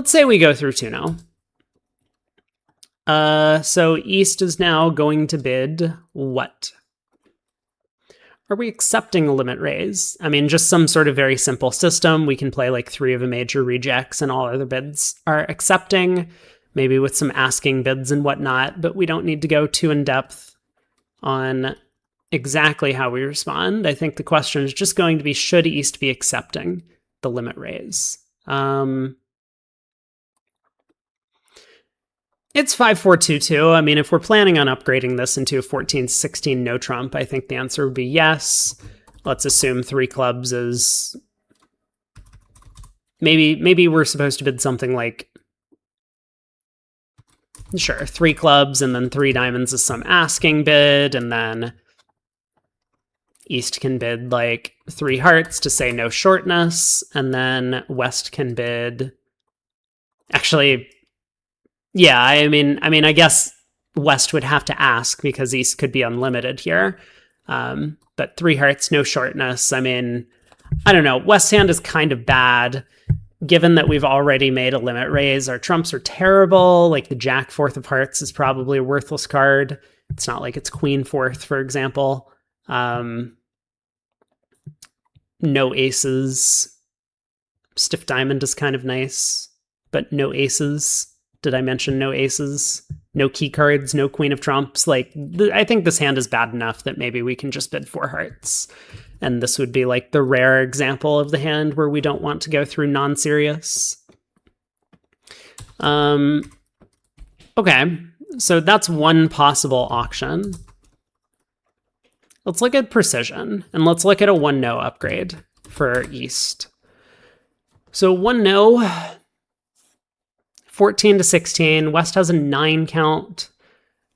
say we go through 2-no. So East is now going to bid what? Are we accepting a limit raise? I mean, just some sort of very simple system. We can play like 3 of a major rejects and all other bids are accepting, maybe with some asking bids and whatnot, but we don't need to go too in depth on exactly how we respond. I think the question is just going to be, should East be accepting the limit raise? It's 5-4-2-2. I mean, if we're planning on upgrading this into a 14-16 no trump, I think the answer would be yes. Let's assume 3 clubs is... Maybe we're supposed to bid something like... Sure, 3 clubs and then 3 diamonds is some asking bid, and then East can bid like 3 hearts to say no shortness, and then West can bid... Actually... Yeah, I mean, I guess West would have to ask because East could be unlimited here. But 3 hearts, no shortness. I mean, I don't know. West hand is kind of bad, given that we've already made a limit raise. Our trumps are terrible. Like the Jack 4th of hearts is probably a worthless card. It's not like it's Queen 4th, for example. No aces. Stiff diamond is kind of nice, but no aces. Did I mention no aces? No key cards, no queen of trumps. Like, I think this hand is bad enough that maybe we can just bid 4 hearts. And this would be like the rare example of the hand where we don't want to go through non-serious. Okay, so that's one possible auction. Let's look at precision, and let's look at a 1-no upgrade for East. So 1-no... 14 to 16. West has a 9 count,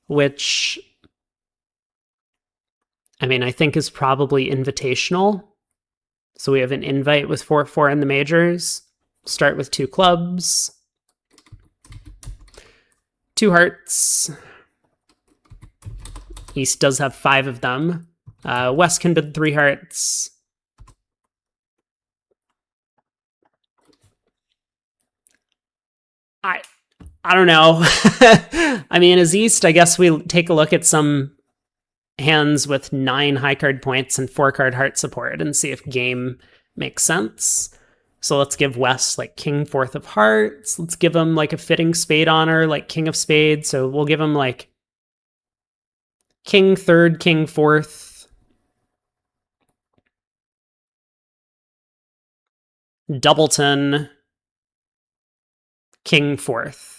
which, I mean, I think is probably invitational. So we have an invite with 4-4 in the majors. Start with 2 clubs. 2 hearts. East does have 5 of them. West can bid 3 hearts. I don't know. I mean, as East, I guess we take a look at some hands with 9 high card points and 4 card heart support and see if game makes sense. So let's give West like King 4th of hearts. Let's give him like a fitting spade honor, like King of spades. So we'll give him like King 3rd, King 4th. Doubleton. King 4th.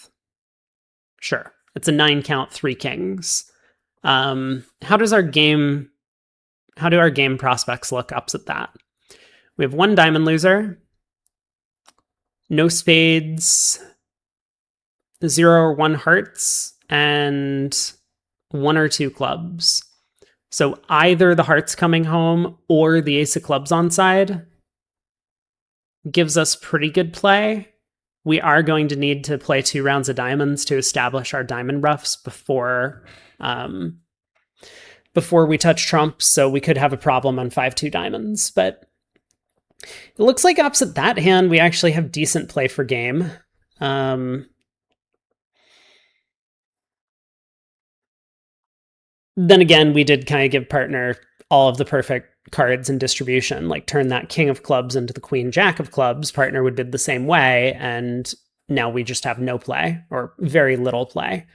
Sure. It's a 9 count, 3 kings. How do our game prospects look opposite that? We have 1 diamond loser, no spades, 0 or 1 hearts, and 1 or 2 clubs. So either the hearts coming home or the ace of clubs on side gives us pretty good play. We are going to need to play 2 rounds of diamonds to establish our diamond roughs before we touch trumps, so we could have a problem on 5-2 diamonds. But it looks like opposite that hand, we actually have decent play for game. Then again, we did kind of give partner all of the perfect cards in distribution, like turn that king of clubs into the queen jack of clubs. Partner would bid the same way, and now we just have no play or very little play.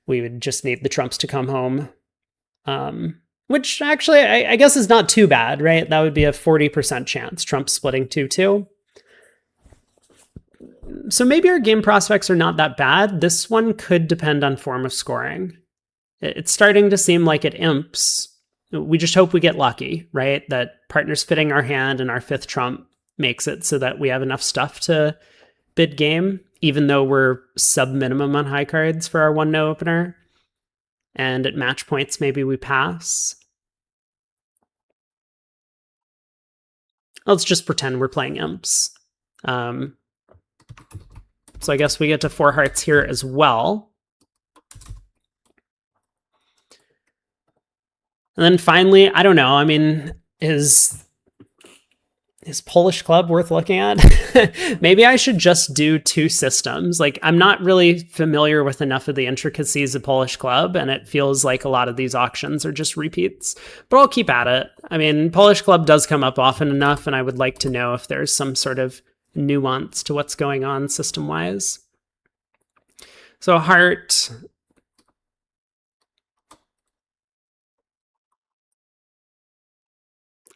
We would just need the trumps to come home, which actually I guess is not too bad, right? That would be a 40% chance, trump splitting 2-2. So maybe our game prospects are not that bad. This one could depend on form of scoring. It's starting to seem like it imps. We just hope we get lucky, right? That partner's fitting our hand and our fifth trump makes it so that we have enough stuff to bid game, even though we're sub-minimum on high cards for our 1-no opener. And at match points, maybe we pass. Let's just pretend we're playing imps. So I guess we get to 4 hearts here as well. And then finally, I don't know, I mean, is Polish Club worth looking at? Maybe I should just do 2 systems. Like, I'm not really familiar with enough of the intricacies of Polish Club, and it feels like a lot of these auctions are just repeats. But I'll keep at it. I mean, Polish Club does come up often enough, and I would like to know if there's some sort of nuance to what's going on system-wise. So heart.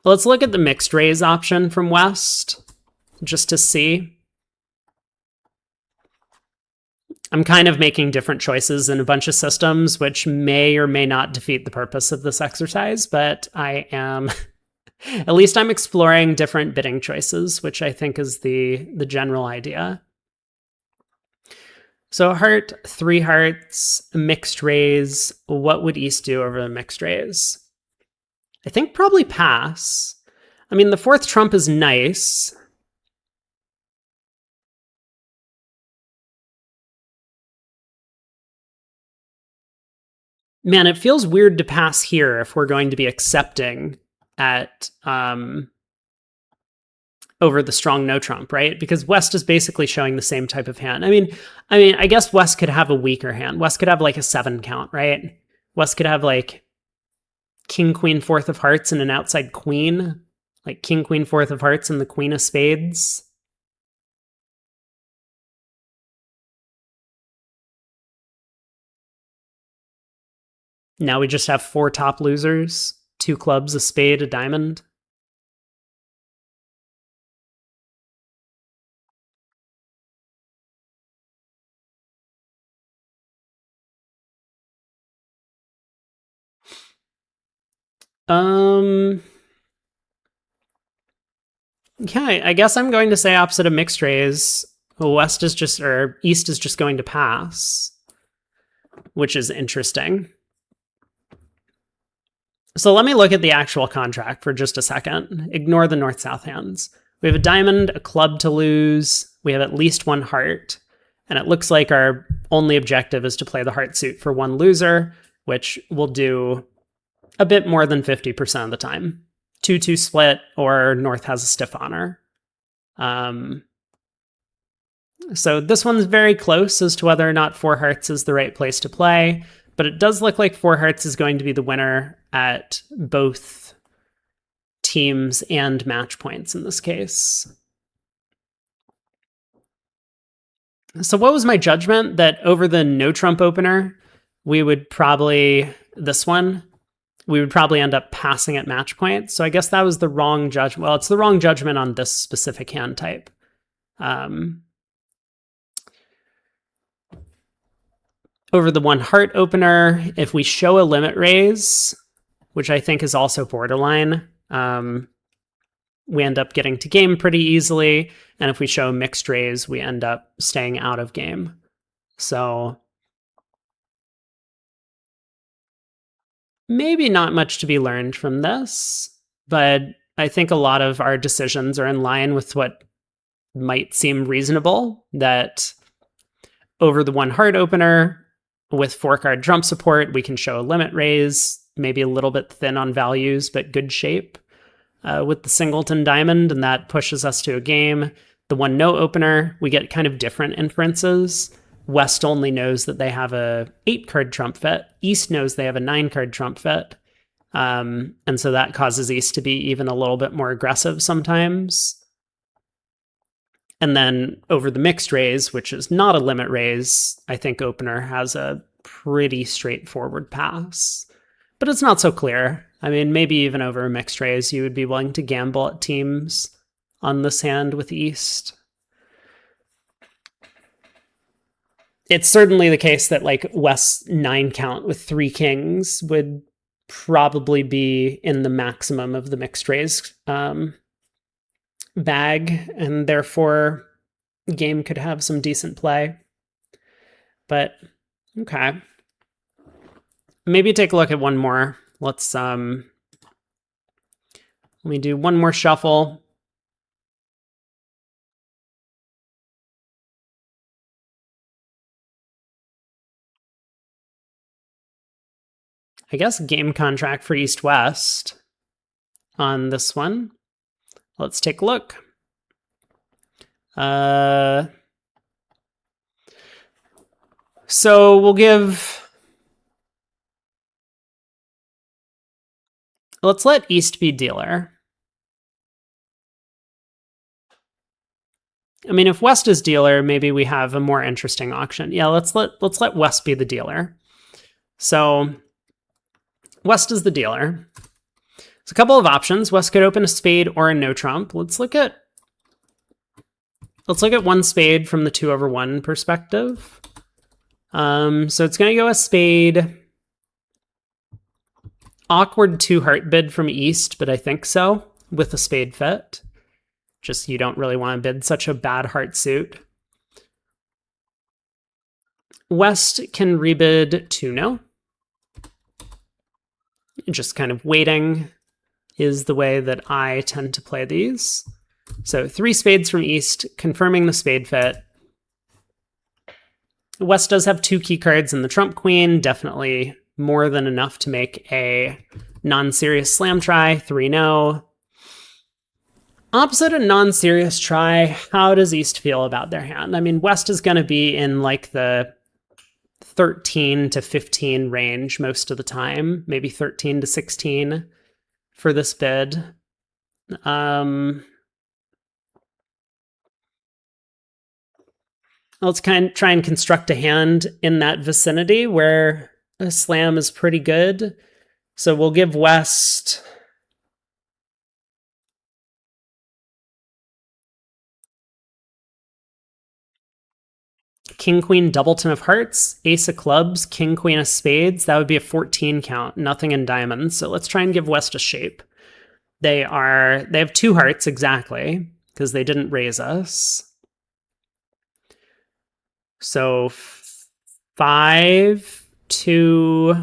Let's look at the mixed raise option from West, just to see. I'm kind of making different choices in a bunch of systems, which may or may not defeat the purpose of this exercise, but I am, at least I'm exploring different bidding choices, which I think is the general idea. So heart, 3 hearts, mixed raise. What would East do over the mixed raise? I think probably pass. I mean, the 4th trump is nice. Man, it feels weird to pass here if we're going to be accepting at over the strong no trump, right? Because West is basically showing the same type of hand. I mean, I guess West could have a weaker hand. West could have like a 7 count, right? West could have like king, queen, 4th of hearts and an outside queen, like king, queen, 4th of hearts and the queen of spades. Now we just have 4 top losers, 2 clubs, a spade, a diamond. Yeah, I guess I'm going to say opposite of mixed raise. West is just, or East is just going to pass, which is interesting. So let me look at the actual contract for just a second. Ignore the north-south hands. We have a diamond, a club to lose. We have at least 1 heart. And it looks like our only objective is to play the heart suit for 1 loser, which we'll do a bit more than 50% of the time. 2-2 split, or North has a stiff honor. So this one's very close as to whether or not 4 hearts is the right place to play, but it does look like 4 hearts is going to be the winner at both teams and match points in this case. So what was my judgment? That over the no trump opener, we would probably, this one, we would probably end up passing at match point. So I guess that was the wrong judgment. Well, it's the wrong judgment on this specific hand type. Over the 1 heart opener, if we show a limit raise, which I think is also borderline, we end up getting to game pretty easily. And if we show a mixed raise, we end up staying out of game. So maybe not much to be learned from this, but I think a lot of our decisions are in line with what might seem reasonable, that over the 1 heart opener, with 4-card trump support, we can show a limit raise, maybe a little bit thin on values, but good shape with the singleton diamond, and that pushes us to a game. The 1 no opener, we get kind of different inferences, West only knows that they have a 8-card trump fit. East knows they have a 9-card trump fit. And so that causes East to be even a little bit more aggressive sometimes. And then over the mixed raise, which is not a limit raise, I think opener has a pretty straightforward pass. But it's not so clear. I mean, maybe even over a mixed raise, you would be willing to gamble at teams on this hand with East. It's certainly the case that like West's 9 count with 3 kings would probably be in the maximum of the mixed raise bag, and therefore game could have some decent play. But okay, maybe take a look at one more. Let's let me do one more shuffle. I guess game contract for East-West on this one. Let's take a look. So we'll let's let East be dealer. I mean, if West is dealer, maybe we have a more interesting auction. Yeah, let's let West be the dealer. So West is the dealer. There's a couple of options. West could open a spade or a no trump. Let's look at one spade from the 2/1 perspective. So it's going to go a spade. Awkward 2-heart bid from East, but I think so, with a spade fit. Just you don't really want to bid such a bad heart suit. West can rebid 2-no. Just kind of waiting is the way that I tend to play these. So 3 spades from East, confirming the spade fit. West does have 2 key cards in the trump queen, definitely more than enough to make a non-serious slam try, 3-no. Opposite a non-serious try, how does East feel about their hand? I mean, West is going to be in like the 13 to 15 range most of the time, maybe 13 to 16 for this bid. Let's try and construct a hand in that vicinity where a slam is pretty good. So we'll give West King, Queen, Doubleton of Hearts, Ace of Clubs, King, Queen of Spades. That would be a 14 count, nothing in diamonds. So let's try and give West a shape. They have 2 hearts exactly, because they didn't raise us. So 5, 2,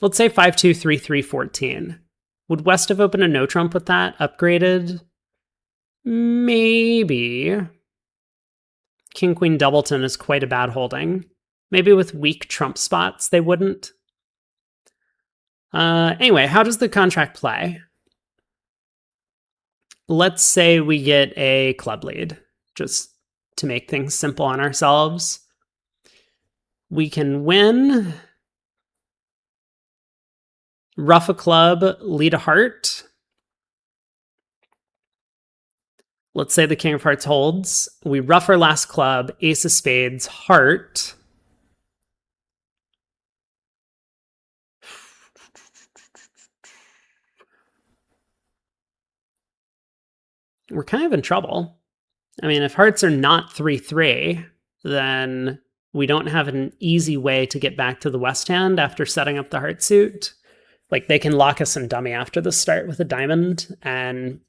let's say 5, 2, 3, 3, 14. Would West have opened a no trump with that upgraded? Maybe. King, Queen, Doubleton is quite a bad holding. Maybe with weak trump spots, they wouldn't. Anyway, how does the contract play? Let's say we get a club lead, just to make things simple on ourselves. We can win, ruff a club, lead a heart. Let's say the King of Hearts holds. We ruff our last club, Ace of Spades, heart. We're kind of in trouble. I mean, if hearts are not 3-3, then we don't have an easy way to get back to the West hand after setting up the heart suit. Like, they can lock us in dummy after the start with a diamond, and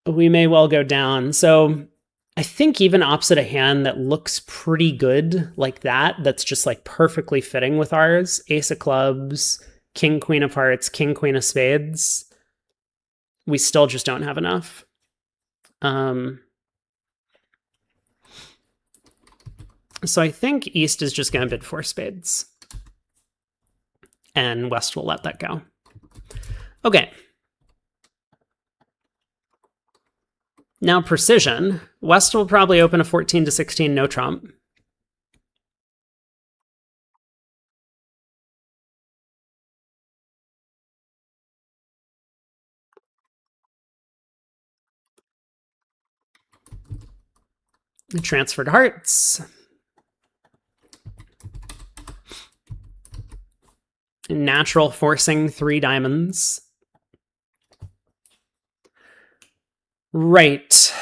we may well go down. So I think even opposite a hand that looks pretty good like that, that's just like perfectly fitting with ours, Ace of Clubs, King, Queen of Hearts, King, Queen of Spades, we still just don't have enough. So I think East is just going to bid 4 spades. And West will let that go. Okay. Now precision. West will probably open a 14 to 16 no trump. Transferred hearts. Natural forcing 3 diamonds. Right.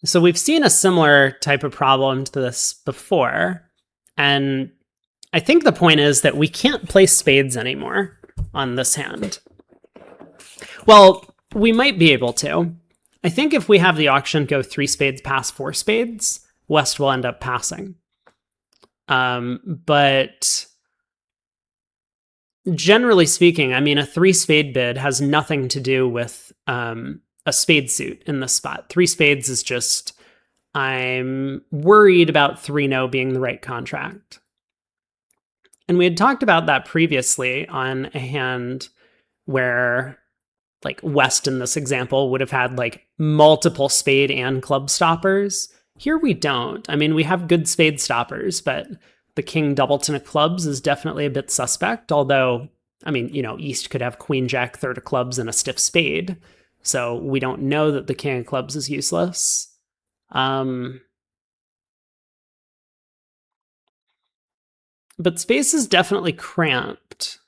So we've seen a similar type of problem to this before. And I think the point is that we can't play spades anymore on this hand. Well, we might be able to. I think if we have the auction go 3 spades pass 4 spades, West will end up passing. But generally speaking, I mean, a 3 spade bid has nothing to do with a spade suit in this spot. 3 spades is just, I'm worried about 3-no being the right contract. And we had talked about that previously on a hand where, like, West in this example would have had like multiple spade and club stoppers. Here we don't. I mean, we have good spade stoppers, but the king doubleton of clubs is definitely a bit suspect. Although, I mean, you know, East could have queen jack third of clubs and a stiff spade. So we don't know that the king of clubs is useless. But space is definitely cramped.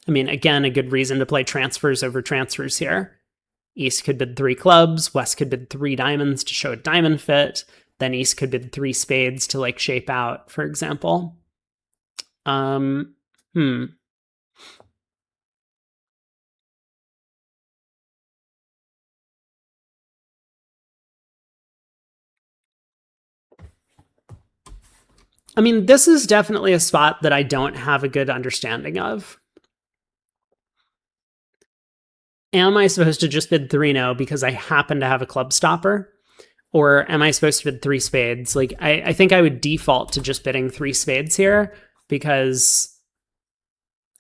I mean, again, a good reason to play transfers over transfers here. East could bid 3 clubs, West could bid 3 diamonds to show a diamond fit, then East could bid 3 spades to like shape out, for example. I mean, this is definitely a spot that I don't have a good understanding of. Am I supposed to just bid 3-no because I happen to have a club stopper? Or am I supposed to bid 3 spades? Like, I think I would default to just bidding 3 spades here because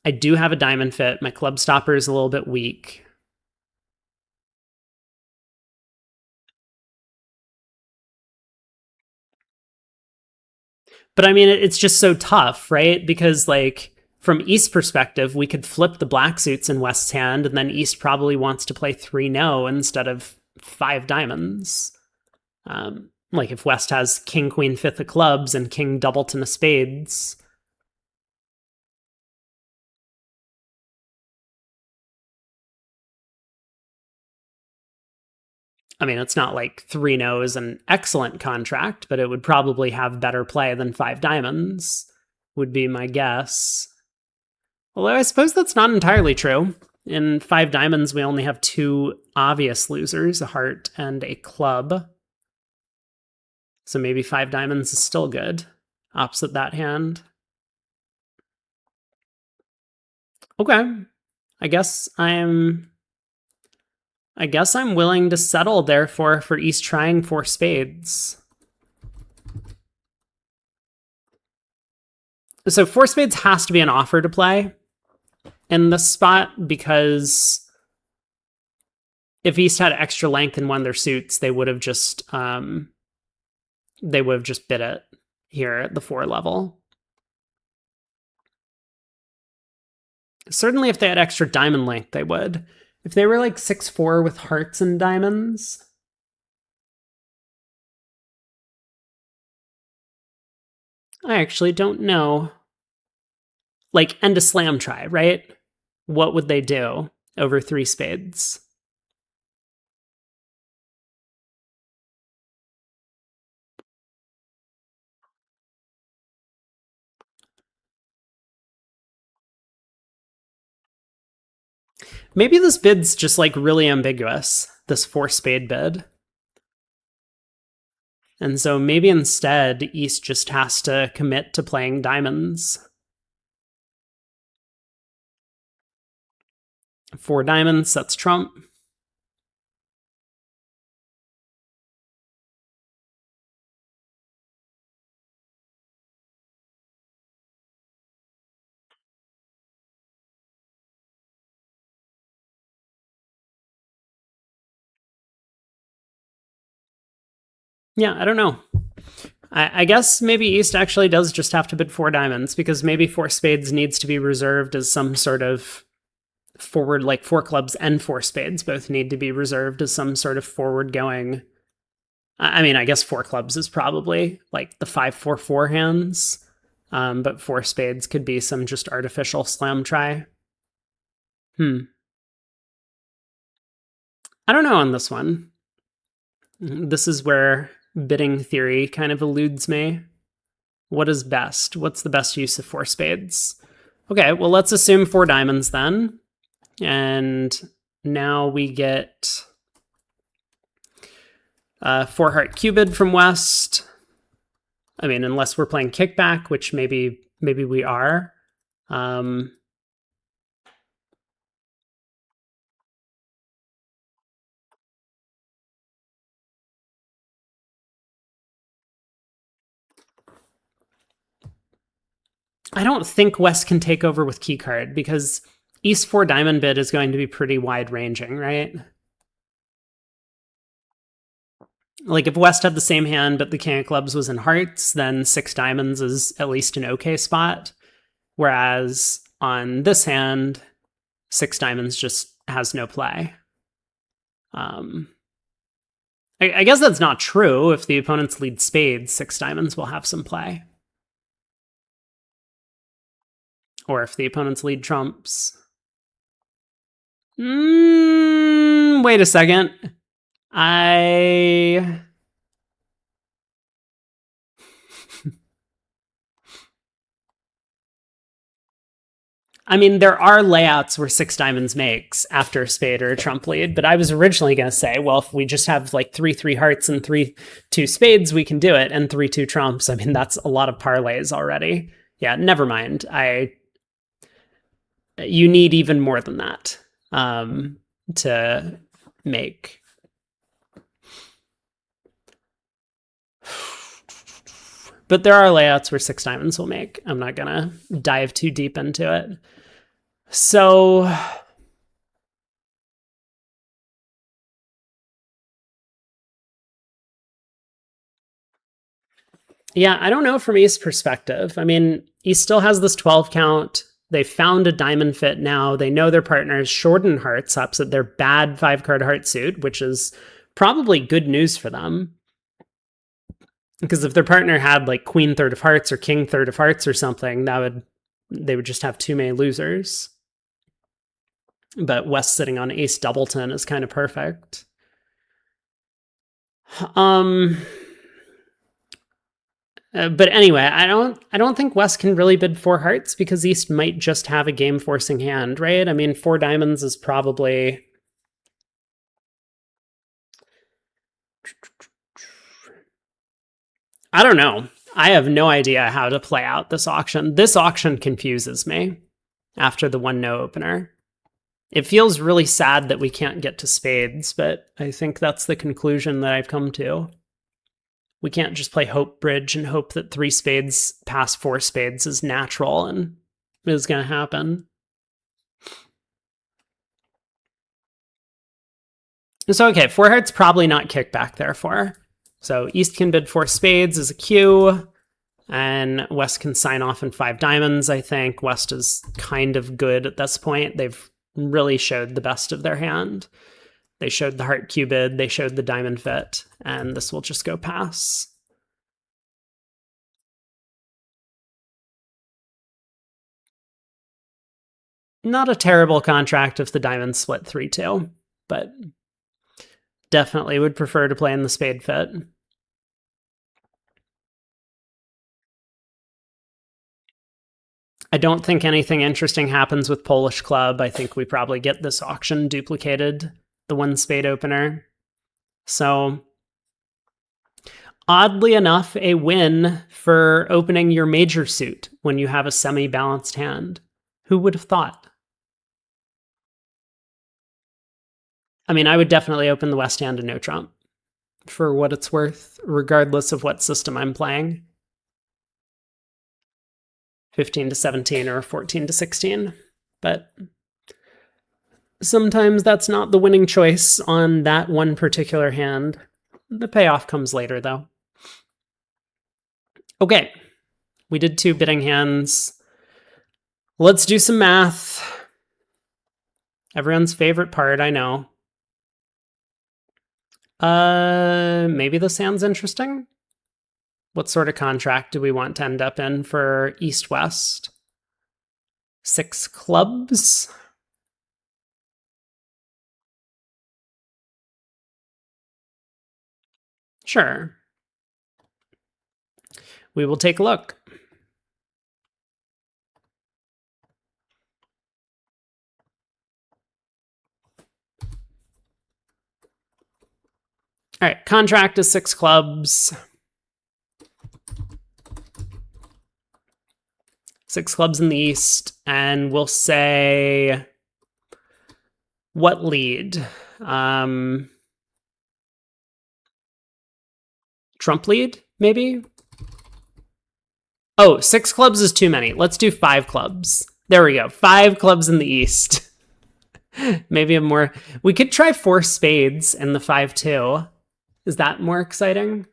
I do have a diamond fit. My club stopper is a little bit weak. But I mean, it's just so tough, right? Because like from East's perspective, we could flip the black suits in West's hand, and then East probably wants to play 3-no instead of 5 diamonds. Like if West has king, queen, fifth of clubs and king doubleton of spades. I mean, it's not like 3-no is an excellent contract, but it would probably have better play than 5 diamonds, would be my guess. Although I suppose that's not entirely true. In 5 diamonds, we only have 2 obvious losers, a heart and a club. So maybe 5 diamonds is still good, opposite that hand. Okay. I guess I'm willing to settle, therefore, for East trying 4 spades. So 4 spades has to be an offer to play in this spot, because if East had extra length in one of their suits, they would have just bid it here at the 4 level. Certainly if they had extra diamond length, they would. If they were like 6-4 with hearts and diamonds, I actually don't know. Like, end a slam try, right? What would they do over 3 spades? Maybe this bid's just like really ambiguous, this 4 spade bid. And so maybe instead East just has to commit to playing diamonds. 4 diamonds, that's trump. Yeah, I don't know. I guess maybe East actually does just have to bid 4 diamonds, because maybe 4 spades needs to be reserved as some sort of forward, like 4 clubs and 4 spades both need to be reserved as some sort of forward going. I mean, I guess 4 clubs is probably like the 5-4-4 hands, but 4 spades could be some just artificial slam try. I don't know on this one. This is where bidding theory kind of eludes me. What is best? What's the best use of 4 spades? Okay, well, let's assume 4 diamonds then. And now we get 4 heart cubed from West. I mean, unless we're playing kickback, which maybe we are. I don't think West can take over with keycard, because East 4 diamond bid is going to be pretty wide ranging, right? Like if West had the same hand, but the king of clubs was in hearts, then 6 diamonds is at least an okay spot. Whereas on this hand, 6 diamonds just has no play. I guess that's not true. If the opponents lead spades, 6 diamonds will have some play. Or if the opponents lead trumps. Wait a second. I mean, there are layouts where 6 diamonds makes after a spade or a trump lead, but I was originally going to say, well, if we just have like 3-3 hearts and 3-2 spades, we can do it, and 3-2 trumps. I mean, that's a lot of parlays already. Yeah, never mind. You need even more than that to make. But there are layouts where 6 diamonds will make. I'm not going to dive too deep into it. So yeah, I don't know from East's perspective. I mean, East still has this 12 count. They found a diamond fit now. They know their partners shorten hearts opposite their bad 5-card heart suit, which is probably good news for them. Because if their partner had like queen third of hearts or king third of hearts or something, they would just have too many losers. But West sitting on ace doubleton is kind of perfect. But anyway, I don't think West can really bid 4 hearts, because East might just have a game forcing hand, right? I mean, 4 diamonds is probably I don't know. I have no idea how to play out this auction. This auction confuses me after the 1-no opener. It feels really sad that we can't get to spades, but I think that's the conclusion that I've come to. We can't just play hope bridge and hope that 3 spades past 4 spades is natural and is going to happen. So, okay, 4 hearts probably not kickback, therefore. So East can bid 4 spades as a cue, and West can sign off in 5 diamonds, I think. West is kind of good at this point. They've really showed the best of their hand. They showed the heart cubed, they showed the diamond fit, and this will just go pass. Not a terrible contract if the diamonds split 3-2, but definitely would prefer to play in the spade fit. I don't think anything interesting happens with Polish Club. I think we probably get this auction duplicated, the 1 spade opener. So, oddly enough, a win for opening your major suit when you have a semi-balanced hand. Who would have thought? I mean, I would definitely open the West hand to no trump, for what it's worth, regardless of what system I'm playing. 15-17 or 14-16. But sometimes that's not the winning choice on that one particular hand. The payoff comes later, though. Okay, we did 2 bidding hands. Let's do some math. Everyone's favorite part, I know. Maybe this hand's interesting. What sort of contract do we want to end up in for East-West? 6 clubs. Sure. We will take a look. All right, contract is 6 clubs. 6 clubs in the East, and we'll say what lead? Trump lead, maybe? Oh, 6 clubs is too many. Let's do 5 clubs. There we go. 5 clubs in the East. Maybe a more... We could try 4 spades in the 5-2. Is that more exciting?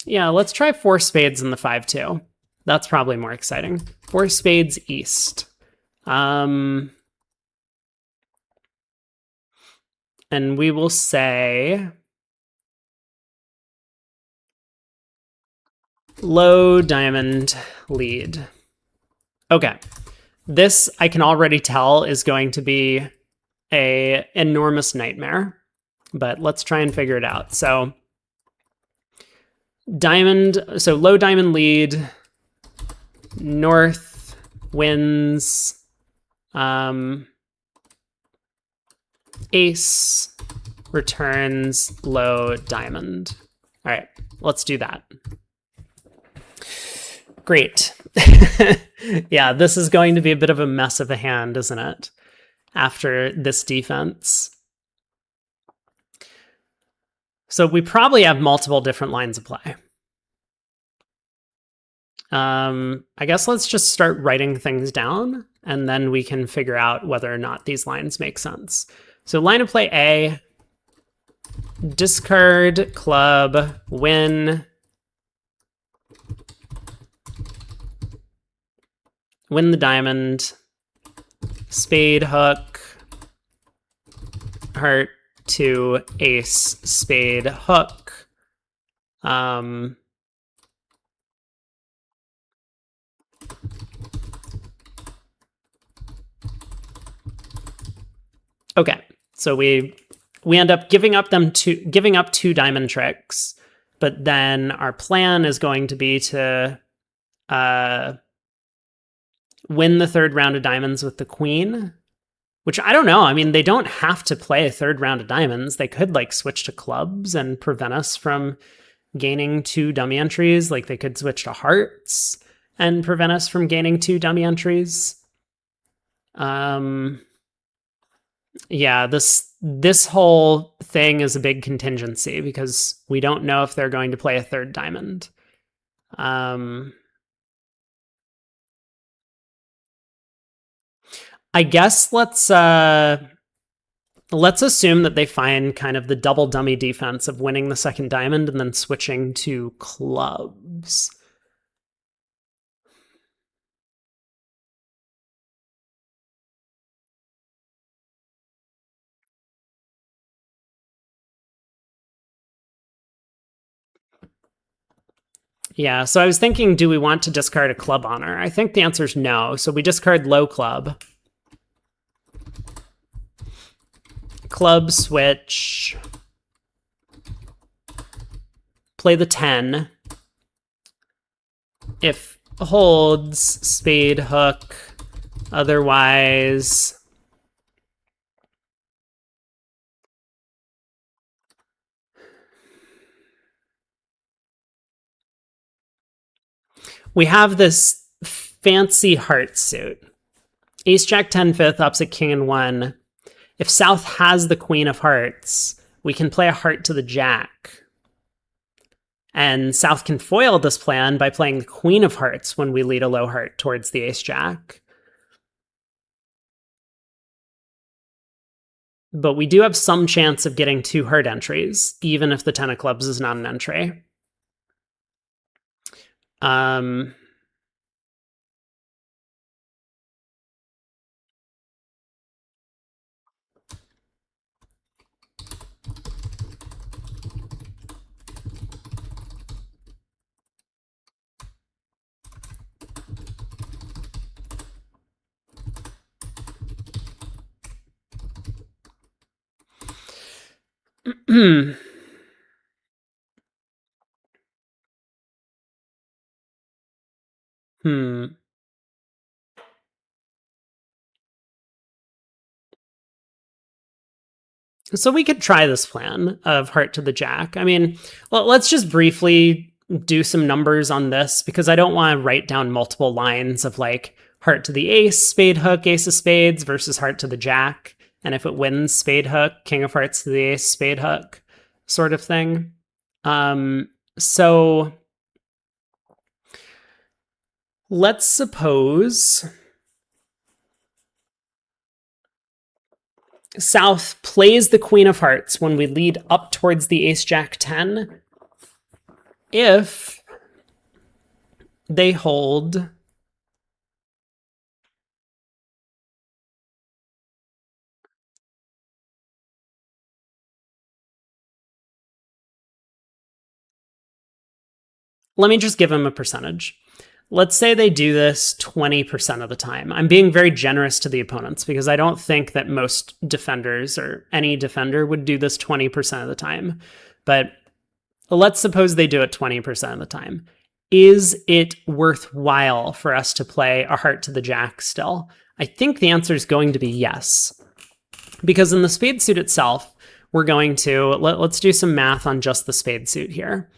Yeah, let's try 4 spades in the 5-2. That's probably more exciting. 4 spades East. And we will say low diamond lead. Okay. This, I can already tell, is going to be an enormous nightmare. But let's try and figure it out. So low diamond lead, North wins, ace returns low diamond. All right, let's do that. Great. Yeah, this is going to be a bit of a mess of a hand, isn't it? After this defense. So we probably have multiple different lines of play. I guess let's just start writing things down, and then we can figure out whether or not these lines make sense. So line of play A, discard club, win the diamond, spade hook, heart to ace, spade hook. Okay, so we end up giving up 2 diamond tricks, but then our plan is going to be to win the 3rd round of diamonds with the queen, which I don't know. I mean, they don't have to play a 3rd round of diamonds. They could like switch to clubs and prevent us from gaining 2 dummy entries. Like they could switch to hearts and prevent us from gaining 2 dummy entries. Yeah, this whole thing is a big contingency because we don't know if they're going to play a 3rd diamond. I guess let's assume that they find kind of the double dummy defense of winning the 2nd diamond and then switching to clubs. Yeah, so I was thinking, do we want to discard a club honor? I think the answer is no. So we discard low club. Club switch. Play the 10. If holds, spade hook. Otherwise, we have this fancy heart suit. Ace, jack, 10, 5th, opposite king and 1. If South has the queen of hearts, we can play a heart to the jack. And South can foil this plan by playing the Queen of Hearts when we lead a low heart towards the ace-jack. But we do have some chance of getting 2 heart entries, even if the 10 of clubs is not an entry. So we could try this plan of heart to the jack. I mean, well, let's just briefly do some numbers on this because I don't want to write down multiple lines of like heart to the ace, spade hook, ace of spades versus heart to the jack. And if it wins, spade hook, king of hearts to the ace, spade hook sort of thing. So let's suppose South plays the Queen of Hearts when we lead up towards the ace-jack 10. If they hold let me just give them a percentage. Let's say they do this 20% of the time. I'm being very generous to the opponents because I don't think that most defenders or any defender would do this 20% of the time. But let's suppose they do it 20% of the time. Is it worthwhile for us to play a heart to the jack still? I think the answer is going to be yes. Because in the spade suit itself, we're going to, let's do some math on just the spade suit here.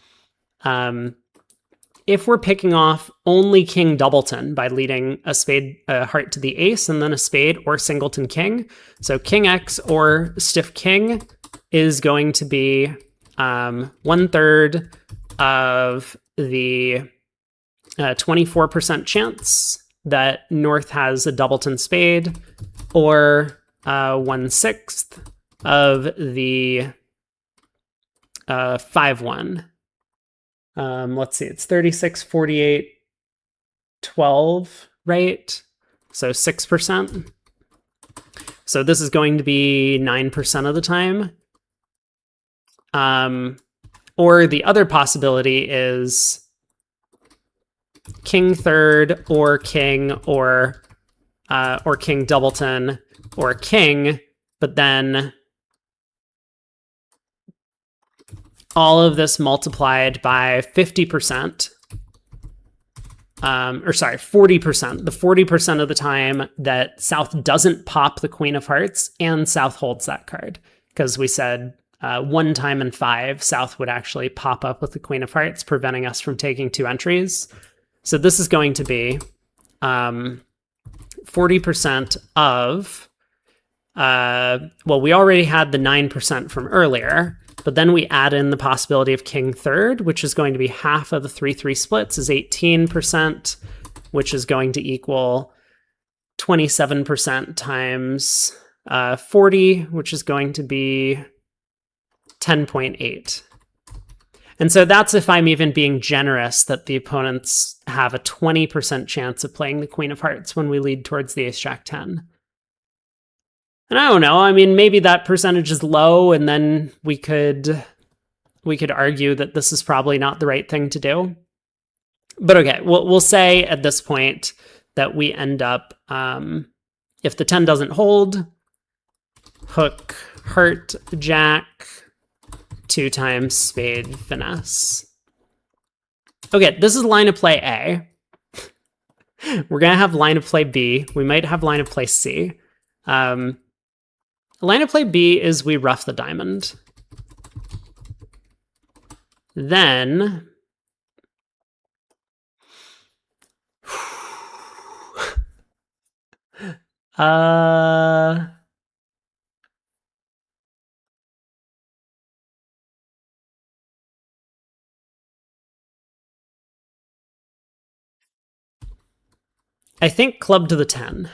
If we're picking off only king doubleton by leading a heart to the ace and then a spade or singleton king, so king X or stiff king is going to be 1/3 of the 24% chance that North has a doubleton spade, or 1/6 of the 5-1. Let's see, it's 36, 48, 12, right? So 6%. So this is going to be 9% of the time. Or the other possibility is king third or king doubleton or king, but then all of this multiplied by 50%, or sorry, 40%, the 40% of the time that South doesn't pop the Queen of Hearts and South holds that card. Because we said 1 time in 5, South would actually pop up with the Queen of Hearts, preventing us from taking 2 entries. So this is going to be 40% of, well, we already had the 9% from earlier, but then we add in the possibility of king third, which is going to be half of the 3-3 splits is 18%, which is going to equal 27% times 40, which is going to be 10.8. And so that's if I'm even being generous that the opponents have a 20% chance of playing the Queen of Hearts when we lead towards the ace-jack 10. And I don't know, I mean, maybe that percentage is low, and then we could argue that this is probably not the right thing to do. But okay, we'll say at this point that we end up, if the 10 doesn't hold, hook, heart, jack, 2 times spade, finesse. Okay, this is line of play A. We're gonna have line of play B. We might have line of play C. Line of play B is we rough the diamond. Then I think club to the 10.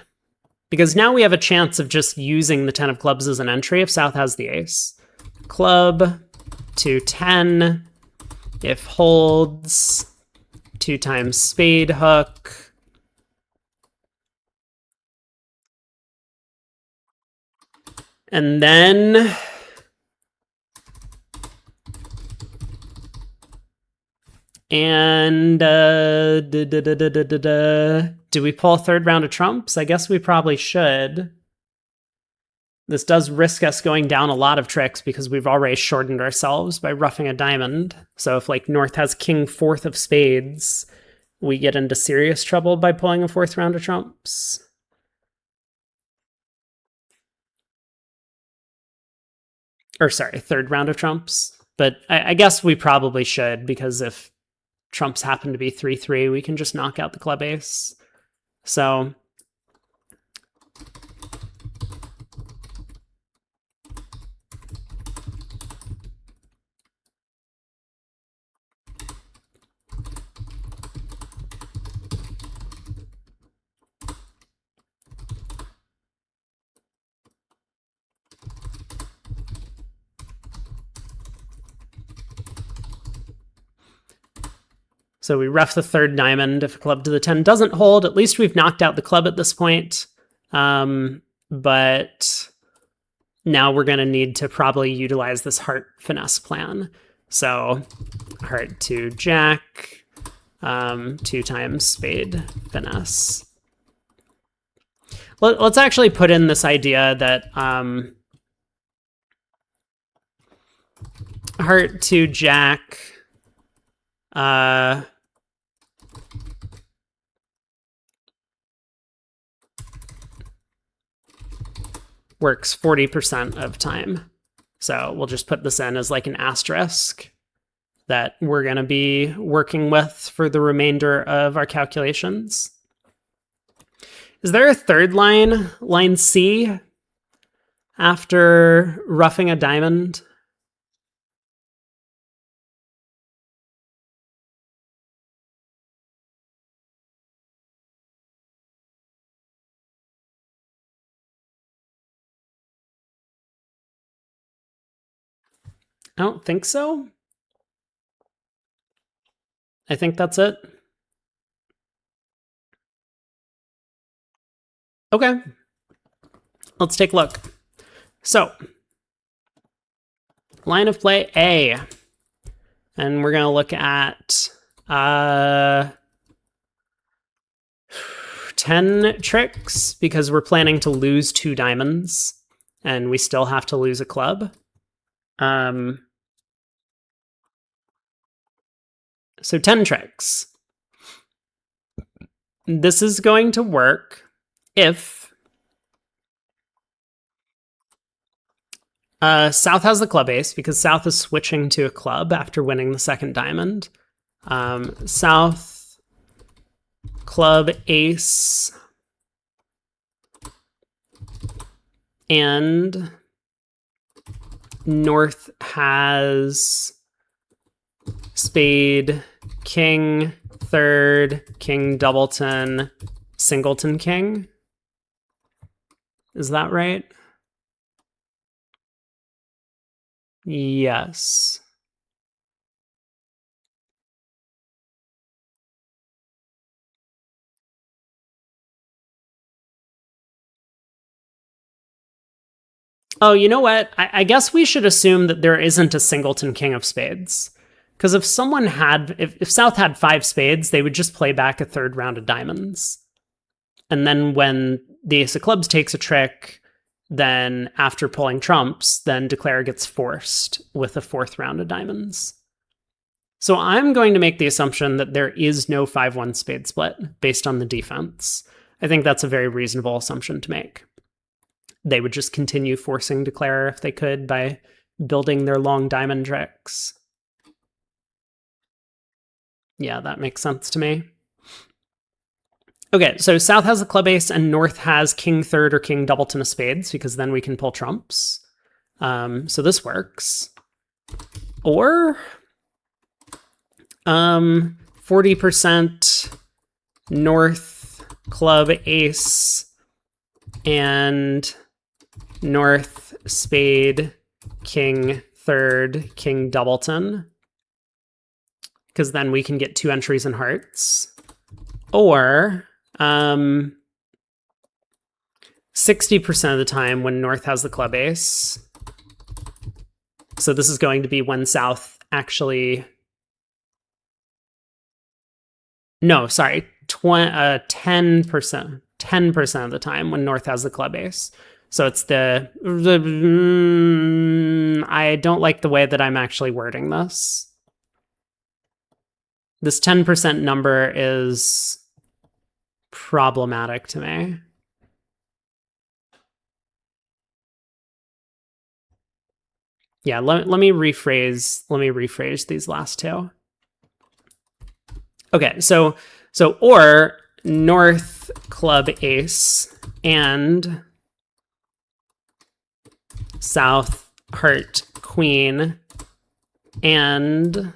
Because now we have a chance of just using the 10 of clubs as an entry if South has the ace. Club to 10. If holds, 2 times spade hook. And then do we pull a third round of trumps? I guess we probably should. This does risk us going down a lot of tricks because we've already shortened ourselves by roughing a diamond. So if like North has king fourth of spades, we get into serious trouble by pulling a fourth round of trumps. Or sorry, third round of trumps. But I guess we probably should, because if trumps happen to be 3-3, we can just knock out the club ace. So we rough the third diamond. If a club to the 10 doesn't hold, at least we've knocked out the club at this point. But now we're going to need to probably utilize this heart finesse plan. So heart to jack, 2 times spade finesse. Let's actually put in this idea that heart to jack, works 40% of time. So we'll just put this in as like an asterisk that we're going to be working with for the remainder of our calculations. Is there a third line, line C, after roughing a diamond? I don't think so. I think that's it. Okay. Let's take a look. So, line of play A. And we're going to look at 10 tricks because we're planning to lose 2 diamonds and we still have to lose a club. So 10 tricks. This is going to work if South has the club ace, because South is switching to a club after winning the second diamond. South, club, ace, and North has spade, king, third, king, doubleton, singleton, king. Is that right? Yes. Oh, you know what? I guess we should assume that there isn't a singleton king of spades. Because if someone had, if South had 5 spades, they would just play back a third round of diamonds. And then when the ace of clubs takes a trick, then after pulling trumps, then declare gets forced with a 4th round of diamonds. So I'm going to make the assumption that there is no 5-1 spade split based on the defense. I think that's a very reasonable assumption to make. They would just continue forcing declare if they could by building their long diamond tricks. Yeah, that makes sense to me. Okay, so South has a club ace and North has king third or king doubleton of spades, because then we can pull trumps. So this works. Or 40% North club ace and north spade king third king doubleton, because then we can get 2 entries in hearts. Or 60% of the time when north has the club ace. So this is going to be when south actually... No, sorry, 10%. 10% of the time when north has the club ace. So it's I don't like the way that I'm actually wording this. This 10% number is problematic to me. Yeah, let me rephrase these last two. Okay, so or north club ace and south heart queen and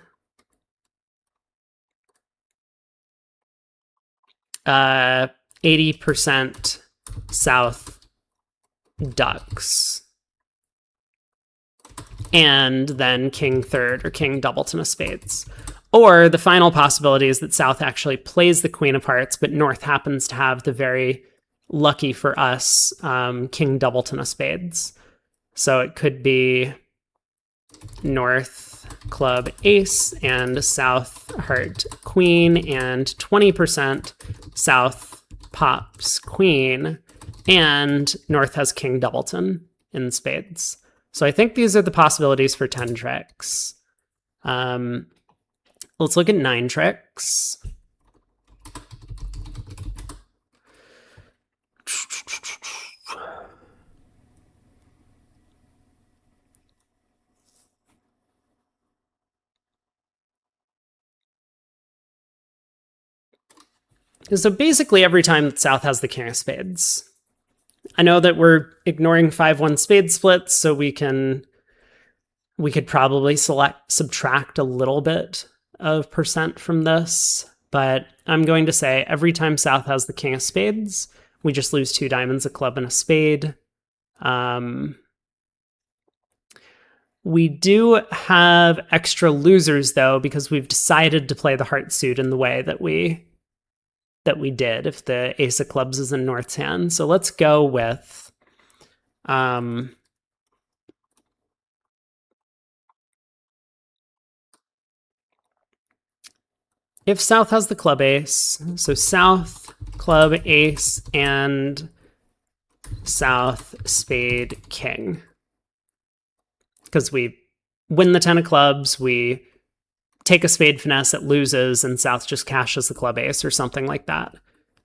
80% south ducks, and then king third or king doubleton of spades. Or the final possibility is that south actually plays the queen of hearts, but north happens to have the very lucky for us king doubleton of spades. So it could be north club ace and south heart queen and 20% south pops queen, and north has king doubleton in spades. So I think these are the possibilities for 10 tricks. Let's look at 9 tricks. So basically every time that south has the king of spades. I know that we're ignoring 5-1 spade splits, so we could probably subtract a little bit of percent from this, but I'm going to say every time south has the king of spades, we just lose 2 diamonds, a club, and a spade. We do have extra losers, though, because we've decided to play the heart suit in the way that we did if the ace of clubs is in north's hand. So let's go with if south has the club ace, so south club ace and south spade king. Because we win the 10 of clubs, we take a spade finesse, it loses, and south just cashes the club ace or something like that.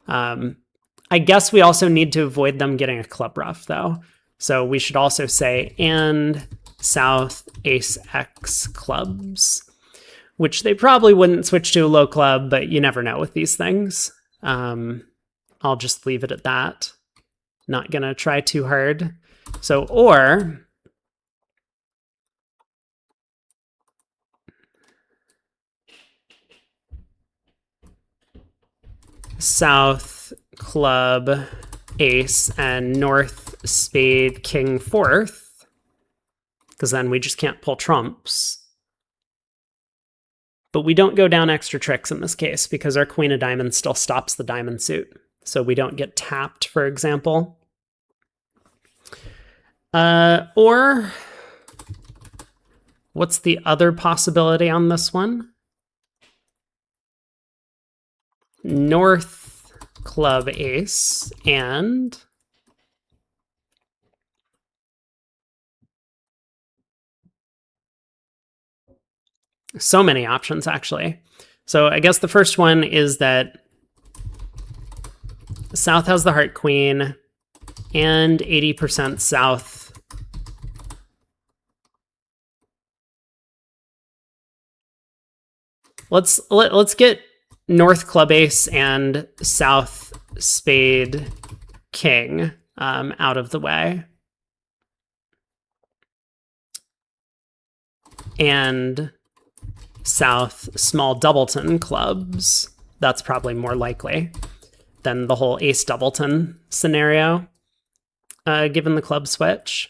I guess we also need to avoid them getting a club ruff, though. So we should also say, and south ace x clubs, which they probably wouldn't switch to a low club, but you never know with these things. I'll just leave it at that. Not gonna try too hard. So, or south club ace and north spade king fourth, because then we just can't pull trumps. But we don't go down extra tricks in this case because our queen of diamonds still stops the diamond suit. So we don't get tapped, for example. Or what's the other possibility on this one? North club ace and so many options, actually. So I guess the first one is that south has the heart queen and 80% south let's get north club ace and south spade king out of the way. And south small doubleton clubs. That's probably more likely. than the whole ace doubleton scenario, given the club switch.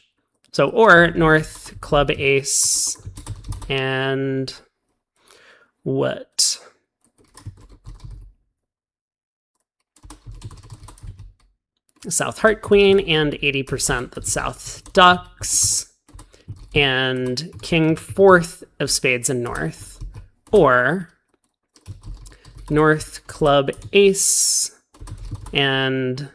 So, or North club ace and what? South heart queen and 80% that South ducks and king fourth of spades in North, or North club ace and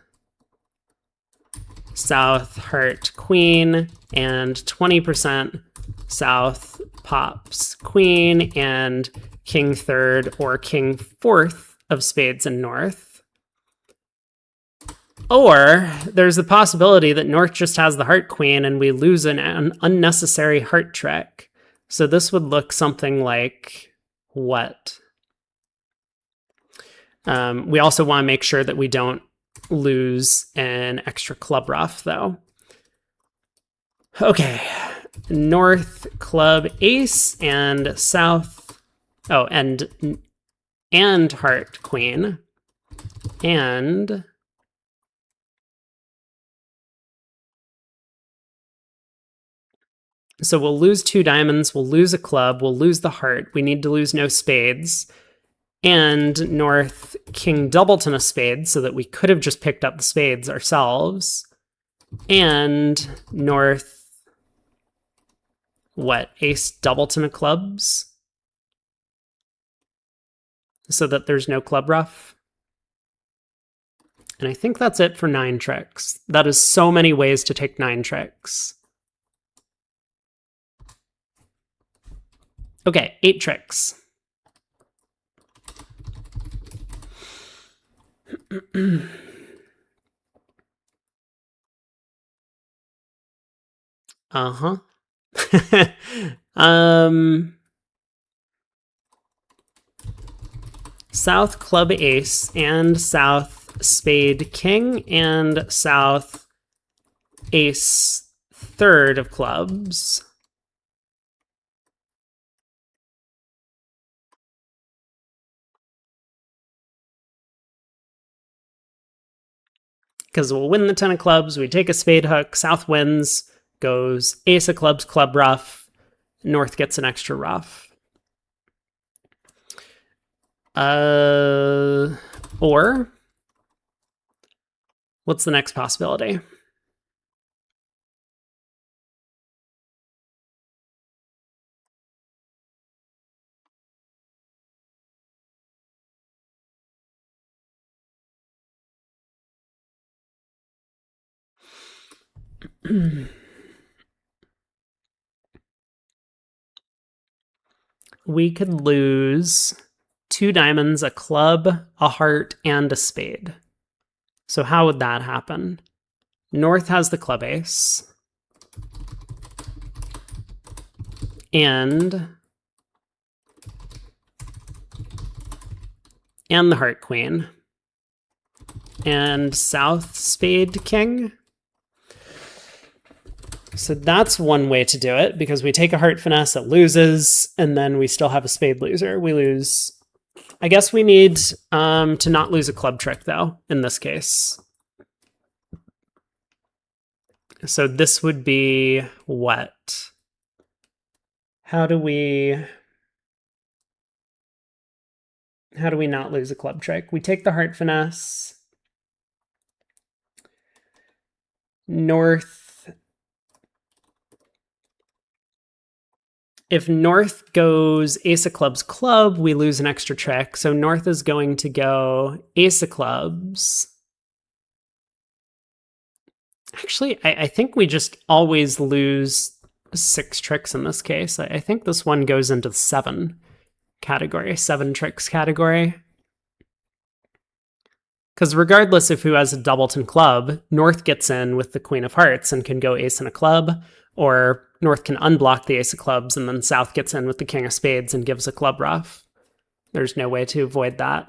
South heart queen and 20% South pops queen and king third or king fourth of spades in North. Or there's the possibility that North just has the heart queen and we lose an unnecessary heart trick. So this would look something like what? We also want to make sure that we don't lose an extra club ruff, though. Okay, North club ace and South, oh, and heart queen, and so we'll lose 2 diamonds, we'll lose a club, we'll lose the heart, we need to lose no spades, and North king doubleton of spades, so that we could have just picked up the spades ourselves, and North, what, ace doubleton of clubs, so that there's no club ruff. And I think that's it for 9 tricks. That is so many ways to take 9 tricks. Okay, 8 tricks. Uh-huh. South club ace and South spade king and South ace third of clubs. Because we'll win the 10 of clubs, we take a spade hook, South wins, goes ace of clubs, club ruff, North gets an extra ruff. Or, what's the next possibility? We could lose 2 diamonds, a club, a heart, and a spade. So how would that happen? North has the club ace. And the heart queen. And South spade king. So that's one way to do it, because we take a heart finesse, it loses, and then we still have a spade loser. We lose. I guess we need to not lose a club trick, though, in this case. So this would be what? How do we not lose a club trick? We take the heart finesse. North. If North goes ace of clubs club, we lose an extra trick. So North is going to go ace of clubs. Actually, I think we just always lose 6 tricks in this case. I think this one goes into the 7 category, 7 tricks category. Because regardless of who has a doubleton club, North gets in with the queen of hearts and can go ace and a club, or North can unblock the ace of clubs and then South gets in with the king of spades and gives a club ruff. There's no way to avoid that.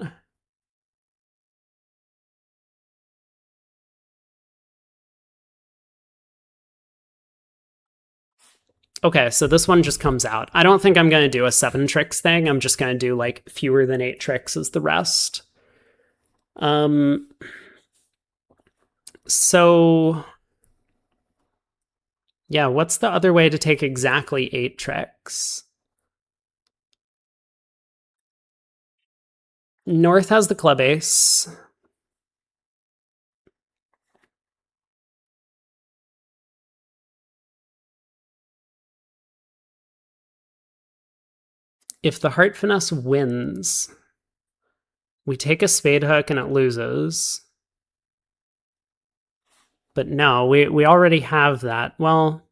Okay, so this one just comes out. I don't think I'm going to do a 7 tricks thing. I'm just going to do like fewer than 8 tricks as the rest. So yeah, what's the other way to take exactly 8 tricks? North has the club ace. If the heart finesse wins, we take a spade hook and it loses. But no, we already have that. Well,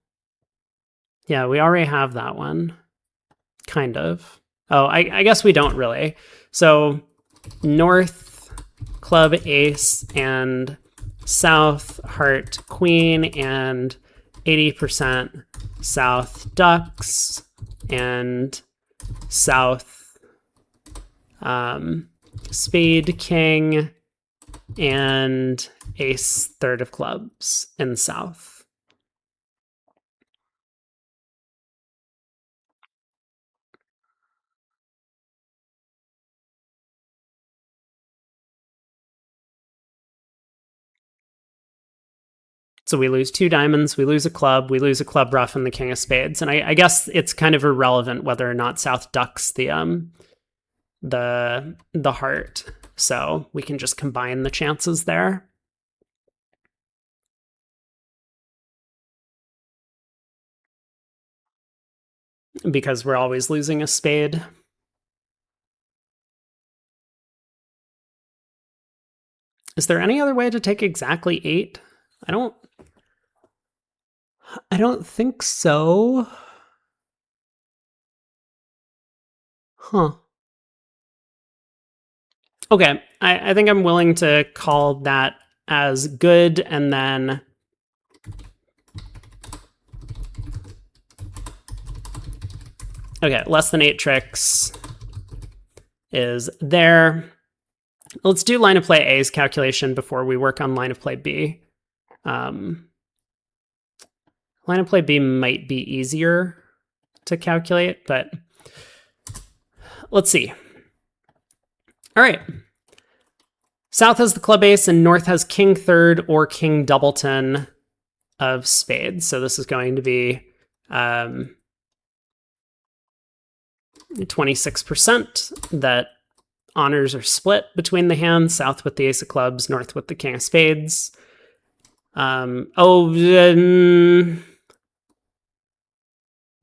yeah, we already have that one. Kind of. Oh, I guess we don't really. So North, club, ace, and South, heart, queen, and 80% South, ducks, and South, spade, king, and ace, third of clubs in South. So we lose 2 diamonds, we lose a club rough, and the king of spades. And I guess it's kind of irrelevant whether or not South ducks the heart. So we can just combine the chances there. Because we're always losing a spade. Is there any other way to take exactly 8? I don't think so. Huh. Okay, I think I'm willing to call that as good, and then okay, less than 8 tricks is there. Let's do line of play A's calculation before we work on line of play B. Line of play B might be easier to calculate, but let's see. All right. South has the club ace and North has king third or king doubleton of spades. So this is going to be 26% that honors are split between the hands, South with the ace of clubs, North with the king of spades.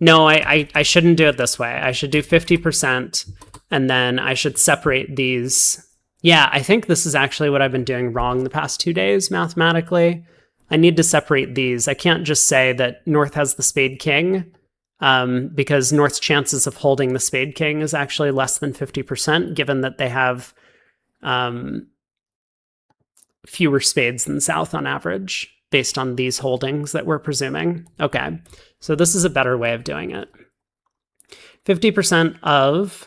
No, I shouldn't do it this way. I should do 50%, and then I should separate these. Yeah, I think this is actually what I've been doing wrong the past 2 days mathematically. I need to separate these. I can't just say that North has the spade king, because North's chances of holding the spade king is actually less than 50%, given that they have fewer spades than South on average, based on these holdings that we're presuming. Okay, so this is a better way of doing it. 50% of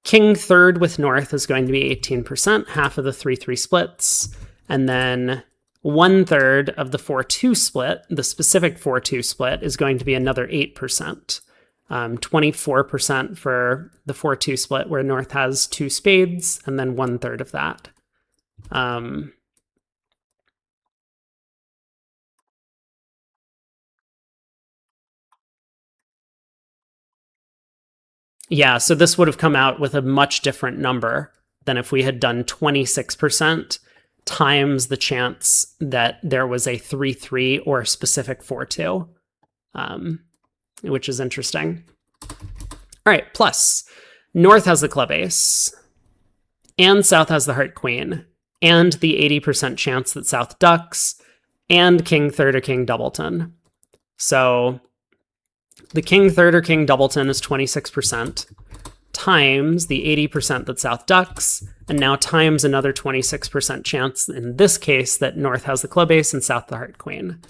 king third with North is going to be 18%, half of the 3-3 splits, and then 1/3 of the 4-2 split, the specific 4-2 split, is going to be another 8%. 24% for the 4-2 split, where North has 2 spades, and then 1/3 of that. Yeah, so this would have come out with a much different number than if we had done 26% times the chance that there was a 3-3 or a specific 4-2, which is interesting. All right, plus North has the club ace, and South has the heart queen, and the 80% chance that South ducks, and king third or king doubleton. So the king third or king doubleton is 26%, times the 80% that South ducks, and now times another 26% chance, in this case, that North has the club ace and South the heart queen.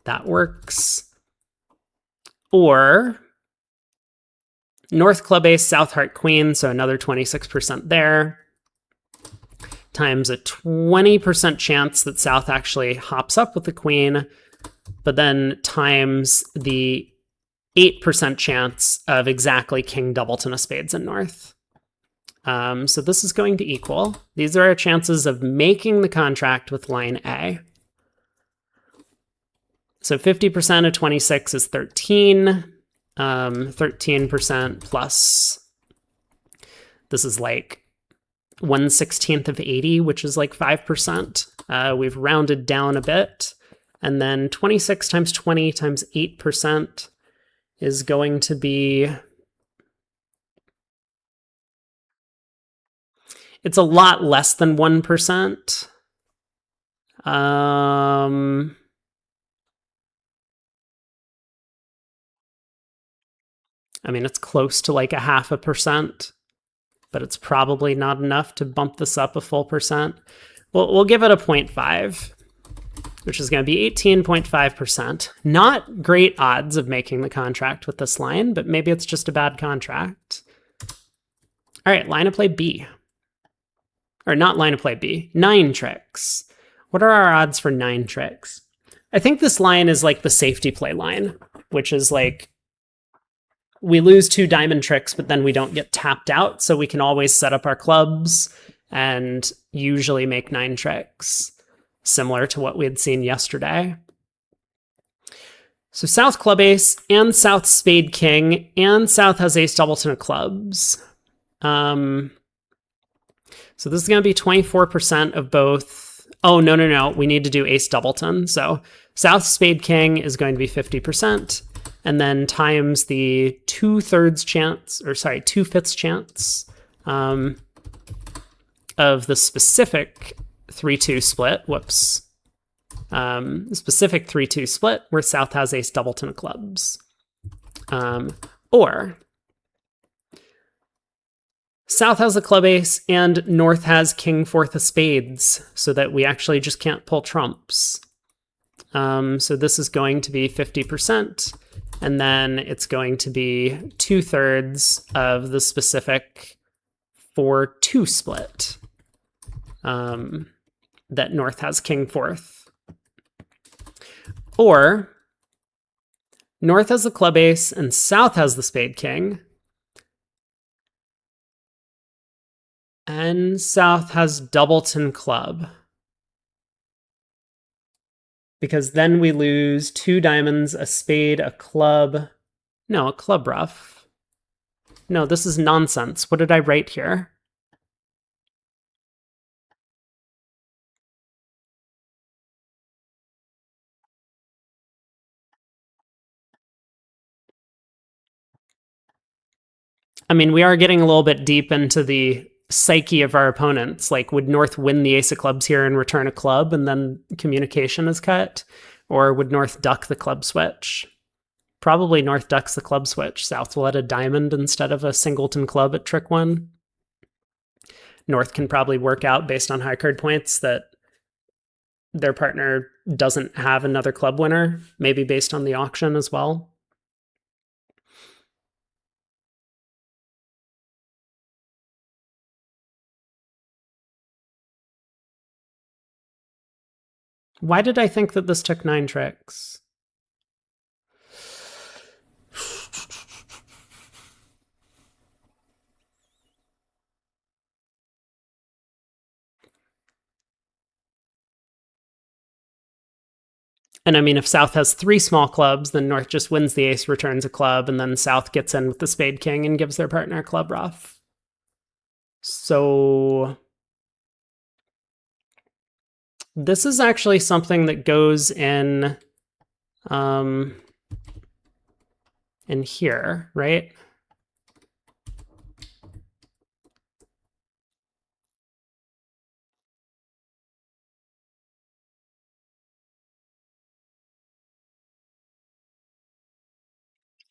That works. Or North club ace, South heart queen, so another 26% there, times a 20% chance that South actually hops up with the queen, but then times the 8% chance of exactly king doubleton of spades in North. So this is going to equal. These are our chances of making the contract with line A. So 50% of 26 is 13. 13% plus, this is like 1/16 of 80, which is like 5%. We've rounded down a bit. And then 26 times 20 times 8% is going to be, it's a lot less than 1%. I mean, it's close to like 0.5%, but it's probably not enough to bump this up a full percent. We'll give it a 0.5, which is going to be 18.5%. Not great odds of making the contract with this line, but maybe it's just a bad contract. All right, line of play B. Or not line of play B, 9 tricks. What are our odds for 9 tricks? I think this line is like the safety play line, which is like, we lose 2 diamond tricks, but then we don't get tapped out, so we can always set up our clubs and usually make 9 tricks, similar to what we had seen yesterday. So South club ace and South spade king, and South has ace doubleton of clubs. So this is going to be 24% of both. Oh, no. We need to do ace doubleton. So South spade king is going to be 50%. And then times the 2/5 chance of the specific 3-2 split. Whoops. Specific 3-2 split where South has ace doubleton of clubs. Or South has a club ace and North has king fourth of spades, so that we actually just can't pull trumps. So this is going to be 50%, and then it's going to be 2/3 of the specific 4-2 split that North has king fourth. Or North has the club ace and South has the spade king, and South has doubleton club. Because then we lose 2 diamonds, a spade, a club. No, a club ruff. No, this is nonsense. What did I write here? I mean, we are getting a little bit deep into the psyche of our opponents. Like, would North win the ace of clubs here and return a club and then communication is cut? Or would North duck the club switch? Probably North ducks the club switch. South will let a diamond instead of a singleton club at trick 1. North can probably work out based on high card points that their partner doesn't have another club winner, maybe based on the auction as well. Why did I think that this took 9 tricks? And I mean, if South has 3 small clubs, then North just wins the ace, returns a club, and then South gets in with the spade king and gives their partner a club ruff. So this is actually something that goes in here, right?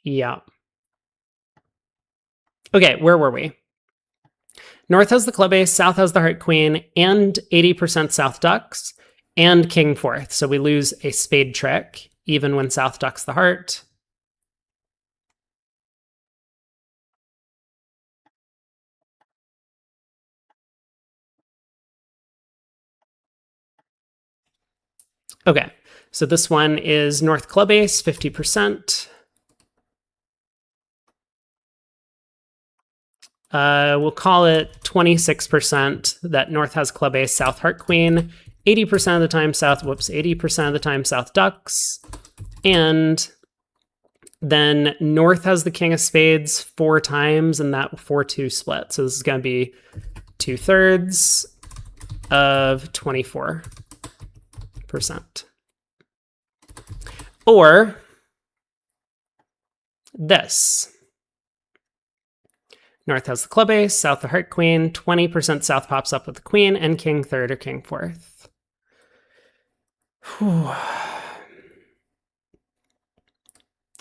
Yeah. Okay, where were we? North has the club ace, South has the heart queen, and 80% South ducks, and king fourth. So we lose a spade trick, even when South ducks the heart. Okay, so this one is North club ace, 50%. We'll call it 26% that North has club ace, South heart queen, 80% of the time South, 80% of the time South ducks, and then North has the king of spades 4 times and that 4-2 split. So this is going to be 2/3 of 24%. Or this. North has the club ace, South the heart queen, 20% South pops up with the queen, and king third or king fourth. Whew.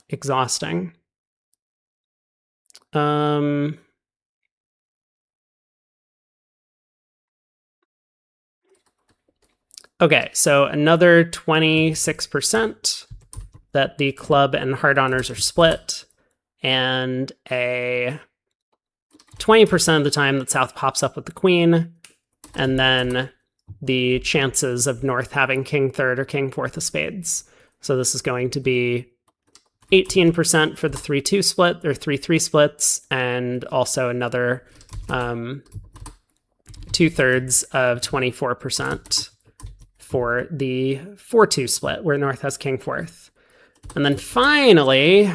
Exhausting. Okay, so another 26% that the club and heart honors are split, and a 20% of the time that South pops up with the queen, and then the chances of North having king third or king fourth of spades. So this is going to be 18% for the 3-2 split or 3-3 splits, and also another 2/3 of 24% for the 4-2 split where North has king fourth. And then finally,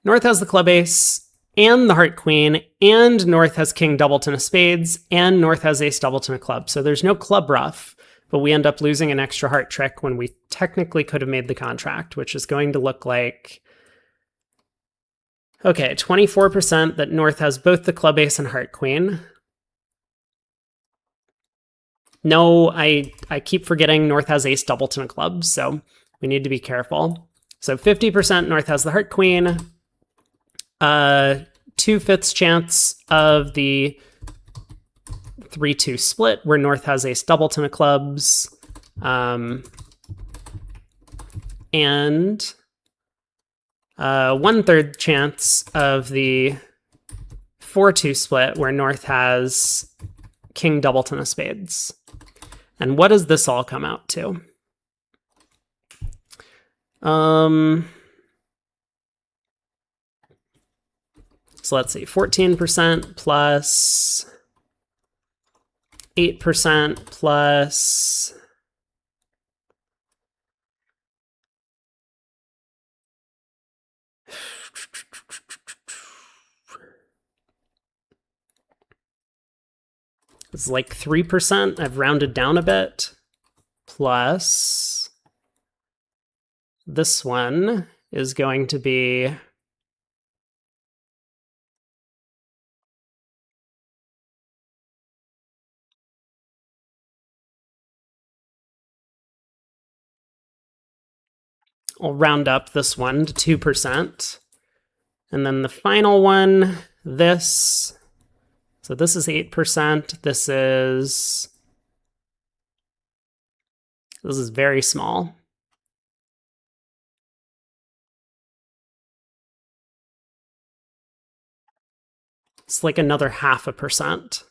North has the club ace and the heart queen, and North has king doubleton of spades, and North has ace doubleton of clubs. So there's no club ruff, but we end up losing an extra heart trick when we technically could have made the contract, which is going to look like, okay, 24% that North has both the club ace and heart queen. No, I keep forgetting North has ace doubleton of clubs, so we need to be careful. So 50% North has the heart queen, 2/5 chance of the 3-2 split where North has ace doubleton of clubs, and 1/3 chance of the 4-2 split where North has king doubleton of spades. And what does this all come out to? So let's see, 14% plus 8% plus it's like 3%. I've rounded down a bit. Plus this one is going to be I'll round up this one to 2%. And then the final one, this. So this is 8%. This is very small. It's like another 0.5%.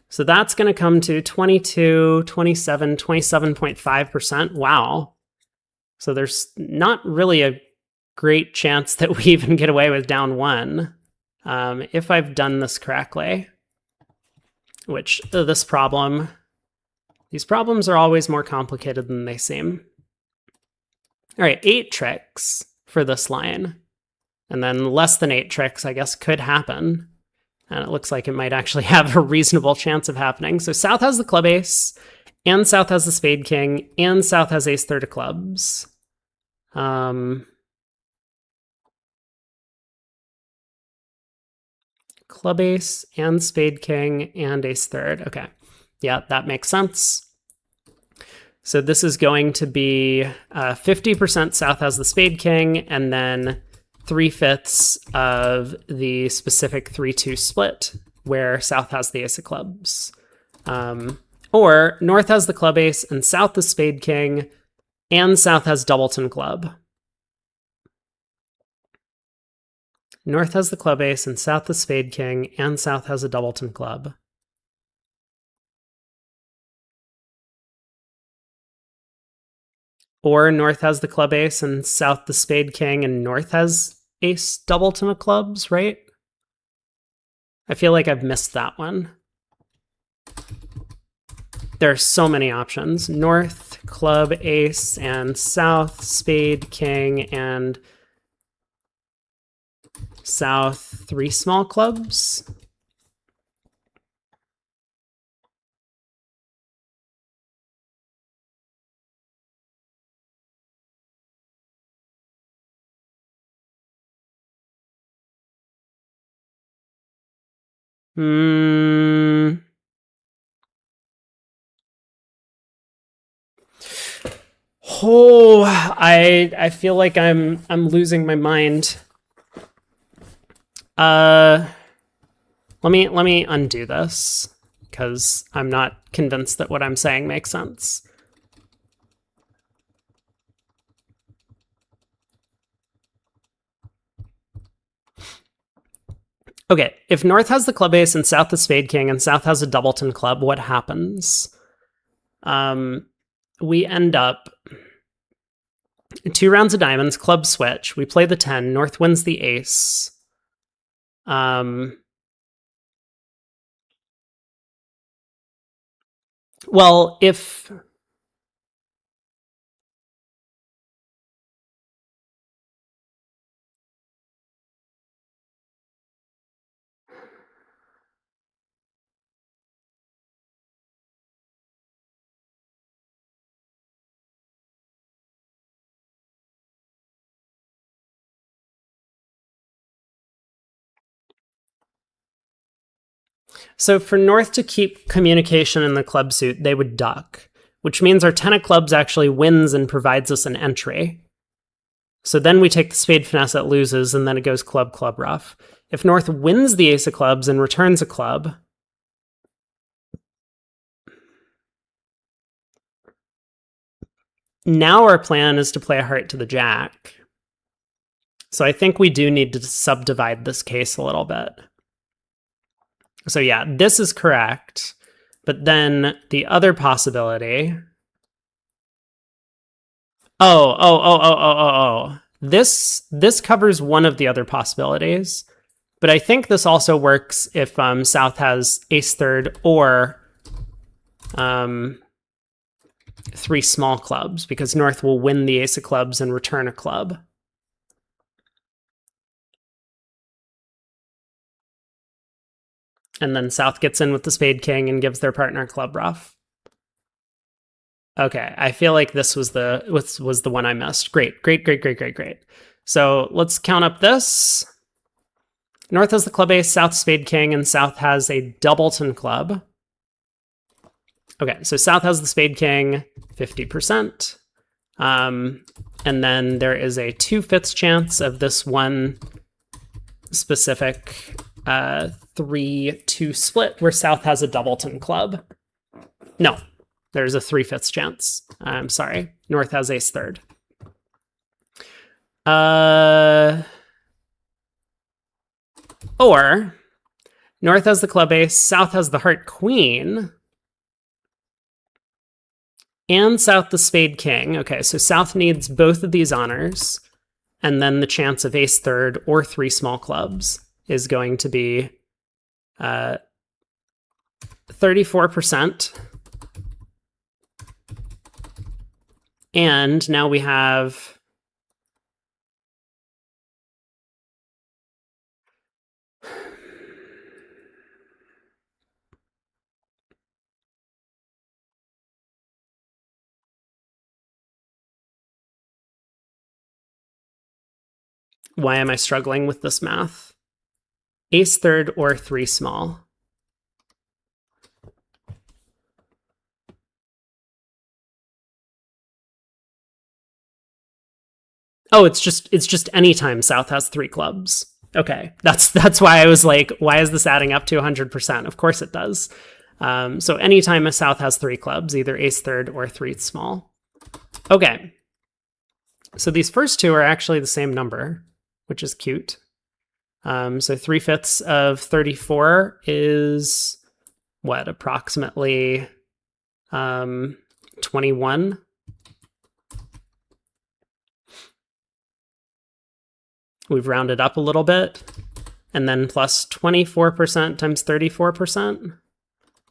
So that's going to come to 22, 27, 27.5%. Wow. So there's not really a great chance that we even get away with down one. If I've done this correctly, which these problems are always more complicated than they seem. All right, 8 tricks for this line. And then less than 8 tricks, I guess, could happen. And it looks like it might actually have a reasonable chance of happening. So South has the club ace, and South has the spade king, and South has ace third of clubs. Club ace and spade king and ace third. Okay, yeah, that makes sense. So this is going to be 50% South has the spade king, and then 3/5 of the specific 3-2 split where South has the ace of clubs. Or North has the club ace and South the spade king, and South has doubleton club. North has the club ace and South the spade king, and South has a doubleton club. Or North has the club ace and South the spade king, and North has ace doubleton of clubs, right? I feel like I've missed that one. There are so many options. North, club, ace, and south, spade, king, and south, 3 small clubs. Oh, I feel like I'm losing my mind. Let me undo this because I'm not convinced that what I'm saying makes sense. Okay, if North has the club ace and South the spade king and South has a doubleton club, what happens? We end up 2 rounds of diamonds, club switch. We play the 10. North wins the ace. Well, if so for North to keep communication in the club suit, they would duck, which means our 10 of clubs actually wins and provides us an entry. So then we take the spade finesse that loses, and then it goes club, club, rough. If North wins the ace of clubs and returns a club, now our plan is to play a heart to the jack. So I think we do need to subdivide this case a little bit. So yeah, this is correct. But then the other possibility... Oh. This covers one of the other possibilities. But I think this also works if South has ace third or 3 small clubs, because North will win the ace of clubs and return a club. And then South gets in with the spade king and gives their partner club rough. Okay, I feel like this was the one I missed. Great. So let's count up this. North has the club ace, South spade king, and South has a doubleton club. Okay, so South has the spade king, 50%. And then there is a 2/5 chance of this one specific 3-2 split where South has a doubleton club. No, there's a 3/5 chance. I'm sorry. North has ace third. Or North has the club ace, South has the heart queen, and South the spade king. Okay, so South needs both of these honors, and then the chance of ace third or 3 small clubs is going to be 34%. And now we have... Why am I struggling with this math? Ace third or 3 small. Oh, it's just anytime South has 3 clubs. Okay, that's why I was like, why is this adding up to 100%? Of course it does. So anytime a South has 3 clubs, either ace third or 3 small. Okay, so these first two are actually the same number, which is cute. So 3/5 of 34 is what, approximately 21. We've rounded up a little bit. And then plus 24% times 34%.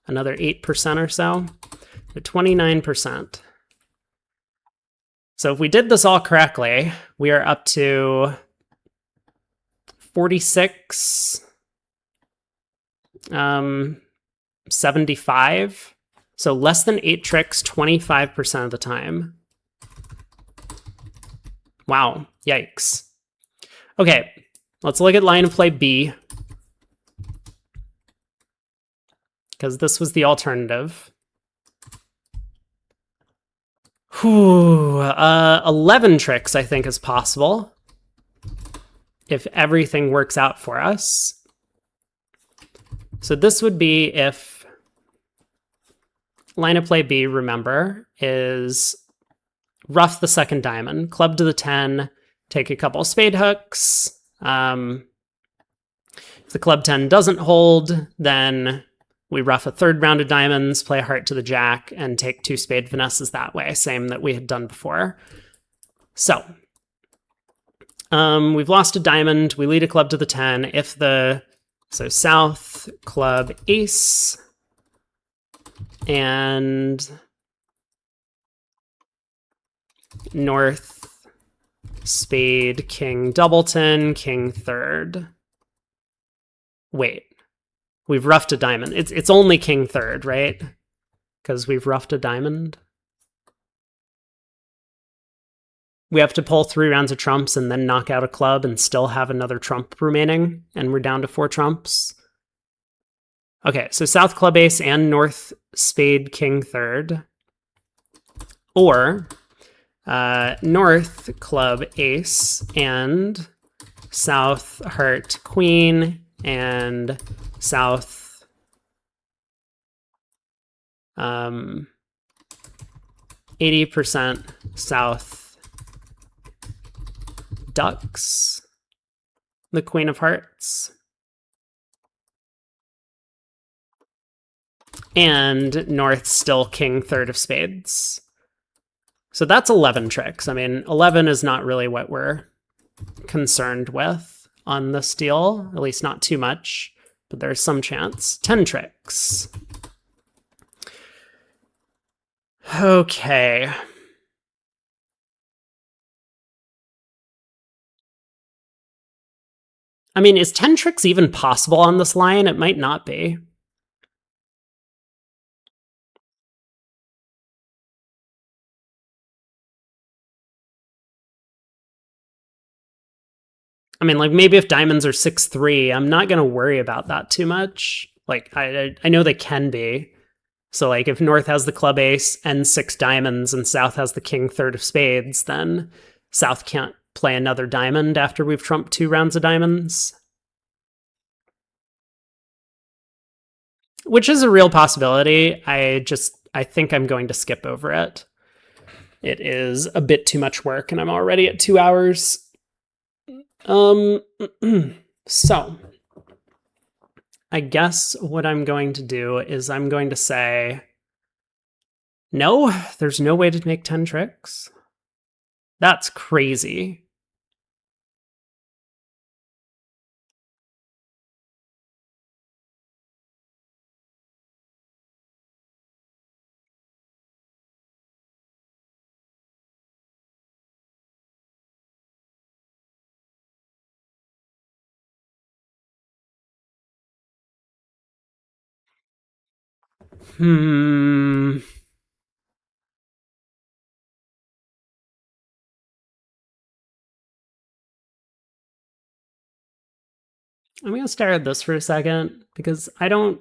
Another 8% or so. So 29%. So if we did this all correctly, we are up to 46, 75. So less than 8 tricks 25% of the time. Wow, yikes. Okay, let's look at line of play B, because this was the alternative. 11 tricks, I think, is possible if everything works out for us. So this would be if line of play B, remember, is ruff the second diamond, club to the 10, take a couple spade hooks. If the club 10 doesn't hold, then we ruff a third round of diamonds, play a heart to the jack, and take 2 spade finesses that way, same that we had done before. So we've lost a diamond, we lead a club to the 10. So south, club, ace, and north, spade, king, doubleton, king, third. Wait. We've ruffed a diamond. It's only king third, right? Because we've ruffed a diamond. We have to pull 3 rounds of trumps and then knock out a club and still have another trump remaining, and we're down to 4 trumps. Okay, so south club ace and north spade king third. Or north club ace and south heart queen and south 80% south ducks, the queen of hearts, and north still king third of spades. So that's 11 tricks. I mean, 11 is not really what we're concerned with on this deal, at least not too much, but there's some chance. 10 tricks. Okay. I mean, is 10 tricks even possible on this line? It might not be. I mean, like, maybe if diamonds are 6-3, I'm not going to worry about that too much. Like, I know they can be. So, like, if north has the club ace and 6 diamonds and south has the king third of spades, then south can't play another diamond after we've trumped 2 rounds of diamonds. Which is a real possibility. I think I'm going to skip over it. It is a bit too much work, and I'm already at 2 hours. So I guess what I'm going to do is I'm going to say, no, there's no way to make 10 tricks. That's crazy. I'm going to stare at this for a second because I'm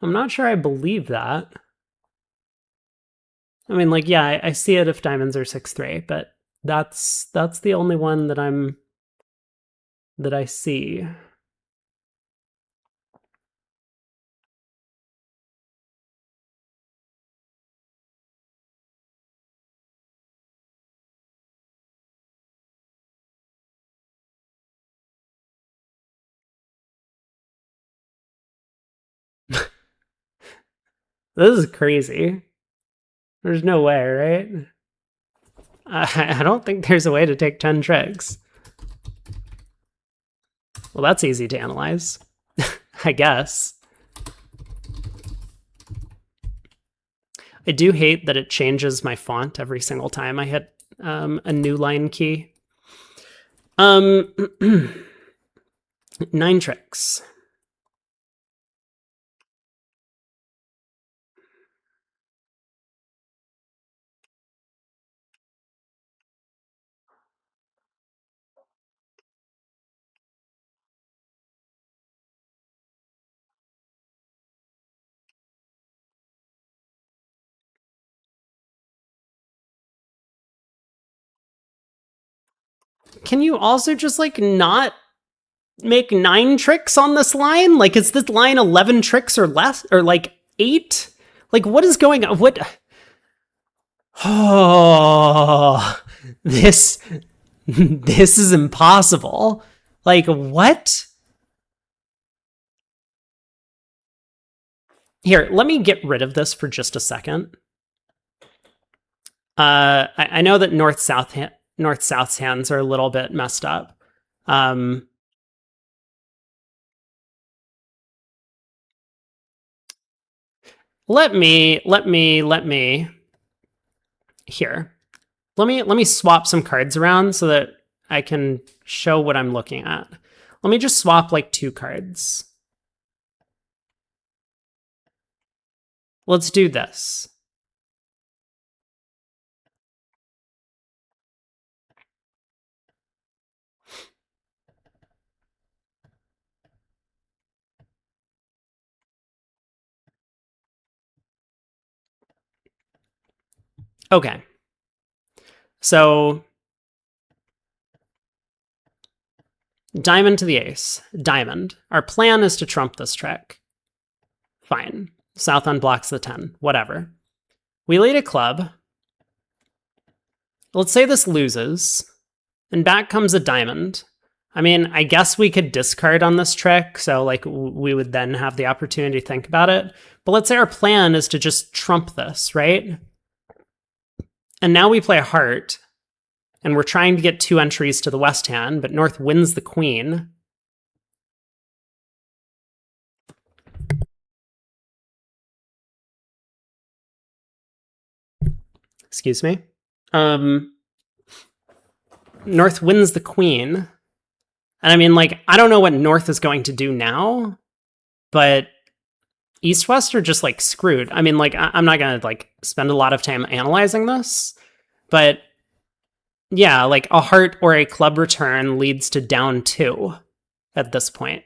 not sure I believe that. I mean, like, yeah, I see it if diamonds are 6-3, but that's the only one that I see. This is crazy. There's no way, right? I don't think there's a way to take 10 tricks. Well, that's easy to analyze, I guess. I do hate that it changes my font every single time I hit a new line key. 9 tricks. Can you also just like not make 9 tricks on this line? Like, is this line 11 tricks or less, or like 8? Like, what is going on? What? Oh, this is impossible. Like, what? Here, let me get rid of this for just a second. I know that north-south's hands are a little bit messed up. Let me here. Let me swap some cards around so that I can show what I'm looking at. Let me just swap like 2 cards. Let's do this. Okay. So diamond to the ace. Diamond. Our plan is to trump this trick. Fine. South unblocks the 10. Whatever. We lead a club. Let's say this loses. And back comes a diamond. I mean, I guess we could discard on this trick, so like we would then have the opportunity to think about it. But let's say our plan is to just trump this, right? And now we play a heart, and we're trying to get 2 entries to the west hand, but North wins the queen. Excuse me. North wins the queen. And I mean, like, I don't know what North is going to do now, but East-West are just, like, screwed. I mean, like, I'm not going to, like, spend a lot of time analyzing this, but yeah, like, a heart or a club return leads to down 2 at this point.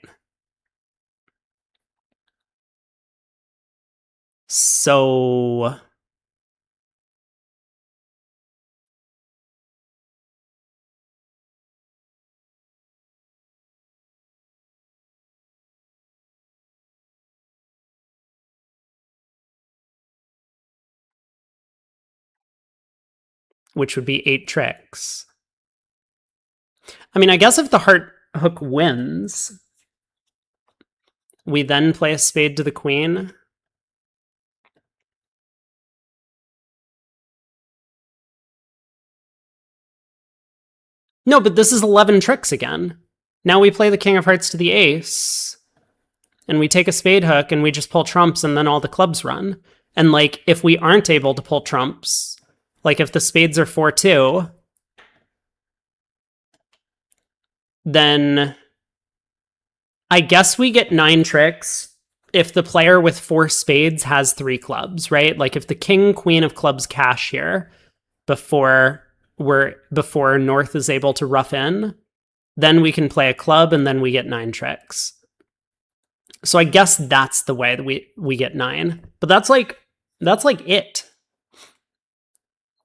So which would be 8 tricks. I mean, I guess if the heart hook wins, we then play a spade to the queen. No, but this is 11 tricks again. Now we play the king of hearts to the ace, and we take a spade hook, and we just pull trumps, and then all the clubs run. And, like, if we aren't able to pull trumps, like if the spades are 4-2, then I guess we get 9 tricks if the player with 4 spades has 3 clubs, right? Like if the king, queen of clubs cash here before North is able to rough in, then we can play a club and then we get 9 tricks. So I guess that's the way that we get 9. But that's like it.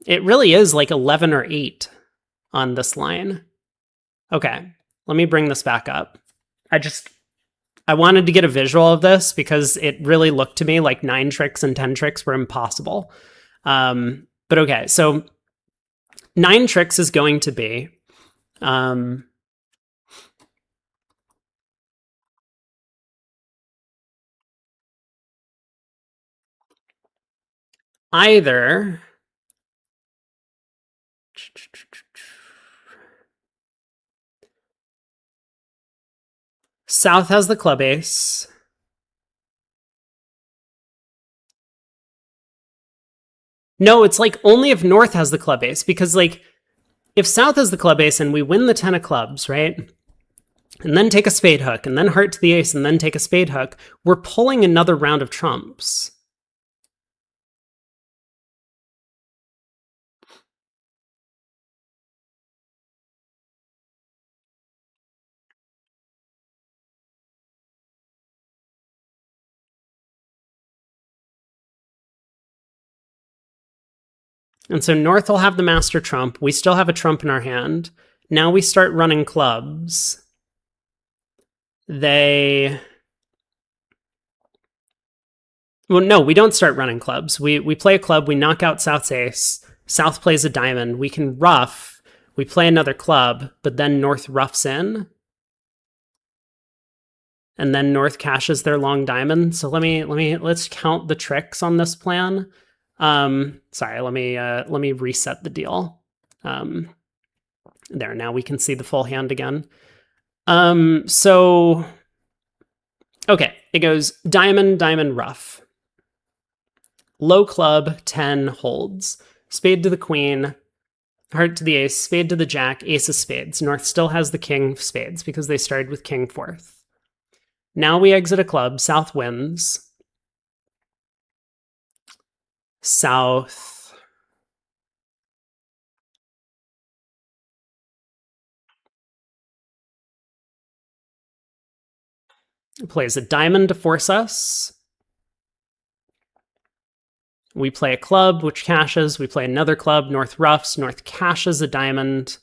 It really is like 11 or 8 on this line. Okay, let me bring this back up. I wanted to get a visual of this because it really looked to me like 9 tricks and 10 tricks were impossible. But okay, so 9 tricks is going to be either South has the club ace. No, it's like only if North has the club ace, because like if South has the club ace and we win the 10 of clubs, right? And then take a spade hook, and then heart to the ace, and then take a spade hook, we're pulling another round of trumps. And so North will have the master trump. We still have a trump in our hand. Now we start running clubs. Well, no, we don't start running clubs. We play a club, we knock out South's ace. South plays a diamond. We can ruff. We play another club, but then North roughs in. And then North cashes their long diamond. So let's count the tricks on this plan. Sorry, let me reset the deal. There, now we can see the full hand again. So okay, it goes diamond, diamond, ruff. Low club, 10 holds. Spade to the queen, heart to the ace, spade to the jack, ace of spades. North still has the king of spades because they started with king fourth. Now we exit a club, South wins. South plays a diamond to force us. We play a club, which cashes. We play another club, North roughs. North cashes a diamond.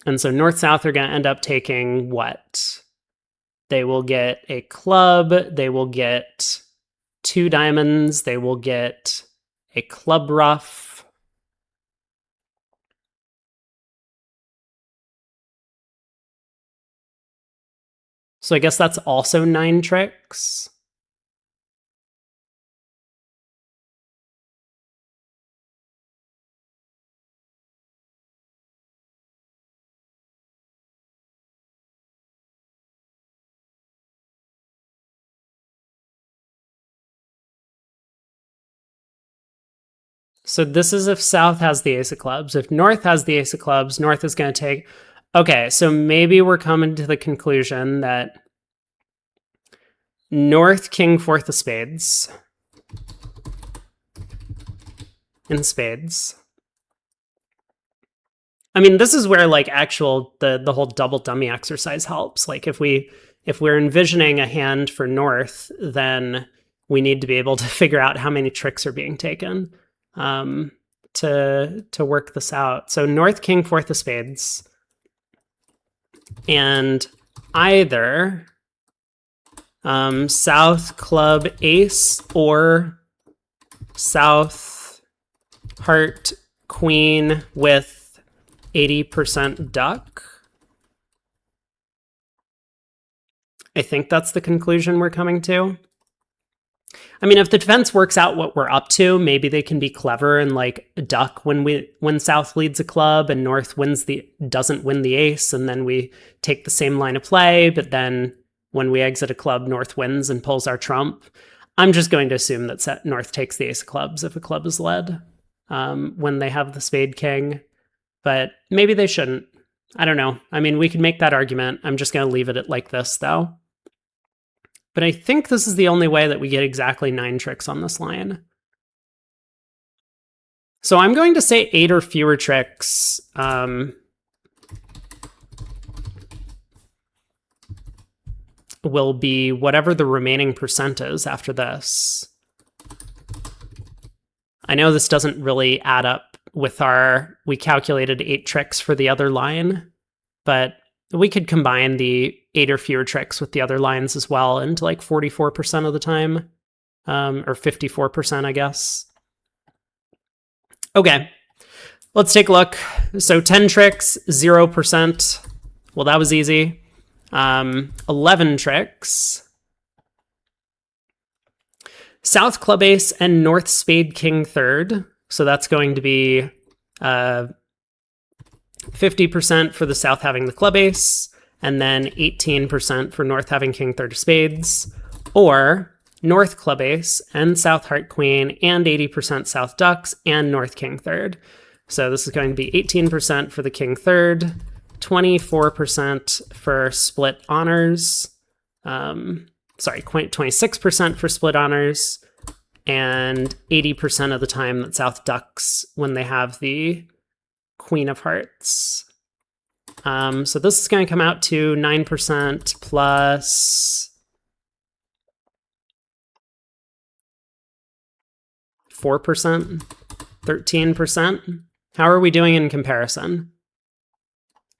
And so North-South are going to end up taking what? They will get a club. They will get 2 diamonds. They will get a club ruff. So I guess that's also 9 tricks. So this is if South has the ace of clubs. If North has the ace of clubs, North is going to take... Okay, so maybe we're coming to the conclusion that North, king, fourth of spades. In spades. I mean, this is where like actual the whole double dummy exercise helps. Like if we're envisioning a hand for North, then we need to be able to figure out how many tricks are being taken to work this out. So North, king, fourth of spades, and either South club ace or South heart queen with 80% duck. I think that's the conclusion we're coming to. I mean, if the defense works out what we're up to, maybe they can be clever and like duck when South leads a club and North doesn't win the ace, and then we take the same line of play, but then when we exit a club, North wins and pulls our trump. I'm just going to assume that North takes the ace of clubs if a club is led when they have the spade king, but maybe they shouldn't. I don't know. I mean, we could make that argument. I'm just going to leave it like this, though. But I think this is the only way that we get exactly 9 tricks on this line. So I'm going to say 8 or fewer tricks. Will be whatever the remaining percent is after this. I know this doesn't really add up with we calculated 8 tricks for the other line, but we could combine the 8 or fewer tricks with the other lines as well into like 44% of the time, or 54%, I guess. Okay, let's take a look. So 10 tricks, 0%. Well, that was easy. 11 tricks. South club ace and North spade king third. So that's going to be 50% for the South having the club ace, and then 18% for North having king third of spades, or North club ace and South heart queen and 80% South ducks and North king third. So this is going to be 18% for the king third, 24% for split honors, 26% for split honors, and 80% of the time that South ducks when they have the Queen of Hearts. So this is going to come out to 9% plus 4%, 13%. How are we doing in comparison?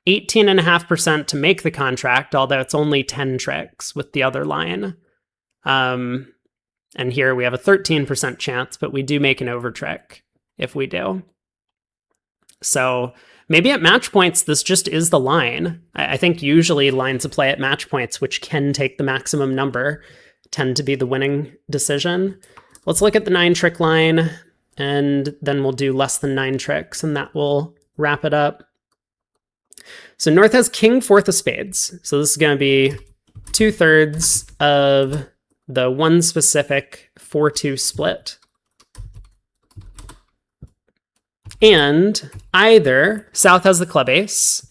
18.5% to make the contract, although it's only 10 tricks with the other line. And here we have a 13% chance, but we do make an over trick if we do. So maybe at match points, this just is the line. I think usually lines of play at match points, which can take the maximum number, tend to be the winning decision. Let's look at the 9-trick line, and then we'll do less than 9 tricks, and that will wrap it up. So North has king fourth of spades. So this is going to be 2/3 of the one specific 4-2 split. And either South has the club ace,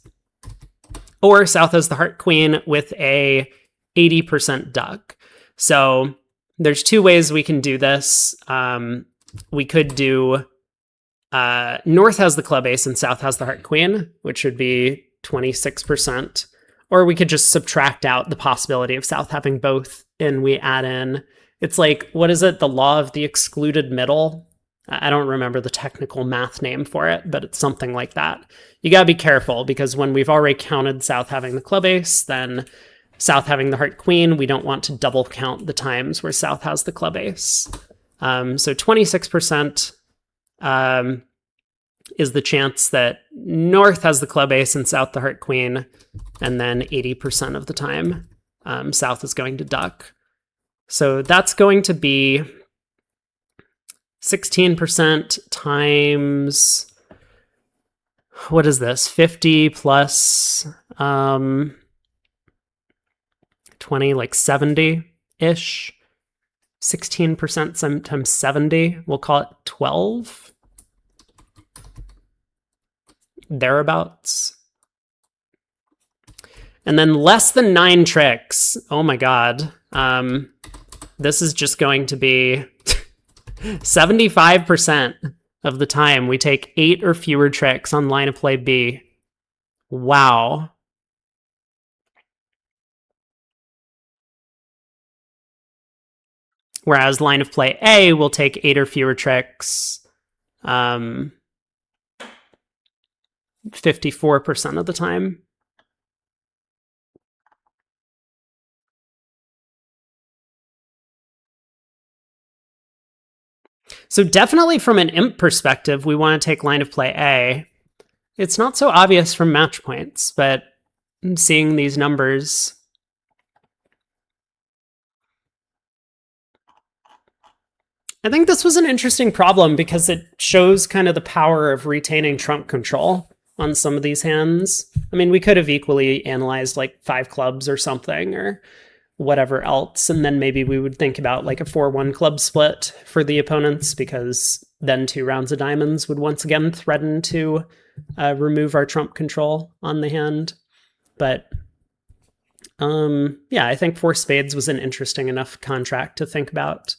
or South has the heart queen with a 80% duck. So there's 2 ways we can do this. We could do North has the club ace and South has the heart queen, which would be 26%. Or we could just subtract out the possibility of South having both, and we add in, it's like, what is it? The law of the excluded middle? I don't remember the technical math name for it, but it's something like that. You gotta be careful, because when we've already counted South having the club ace, then South having the heart queen, we don't want to double count the times where South has the club ace. So 26% is the chance that North has the club ace and South the heart queen, and then 80% of the time South is going to duck. So that's going to be 16% times, what is this, 50 plus 20, like 70-ish. 16% sometimes 70, we'll call it 12. Thereabouts. And then less than 9 tricks. Oh my god. This is just going to be 75% of the time we take 8 or fewer tricks on line of play B. Wow. Whereas line of play A will take 8 or fewer tricks 54% of the time. So definitely from an imp perspective, we want to take line of play A. It's not so obvious from match points, but seeing these numbers, I think this was an interesting problem because it shows kind of the power of retaining trump control on some of these hands. I mean, we could have equally analyzed like 5 clubs or something, or whatever else, and then maybe we would think about like a 4-1 club split for the opponents, because then 2 rounds of diamonds would once again threaten to remove our trump control on the hand. But yeah, I think 4 spades was an interesting enough contract to think about.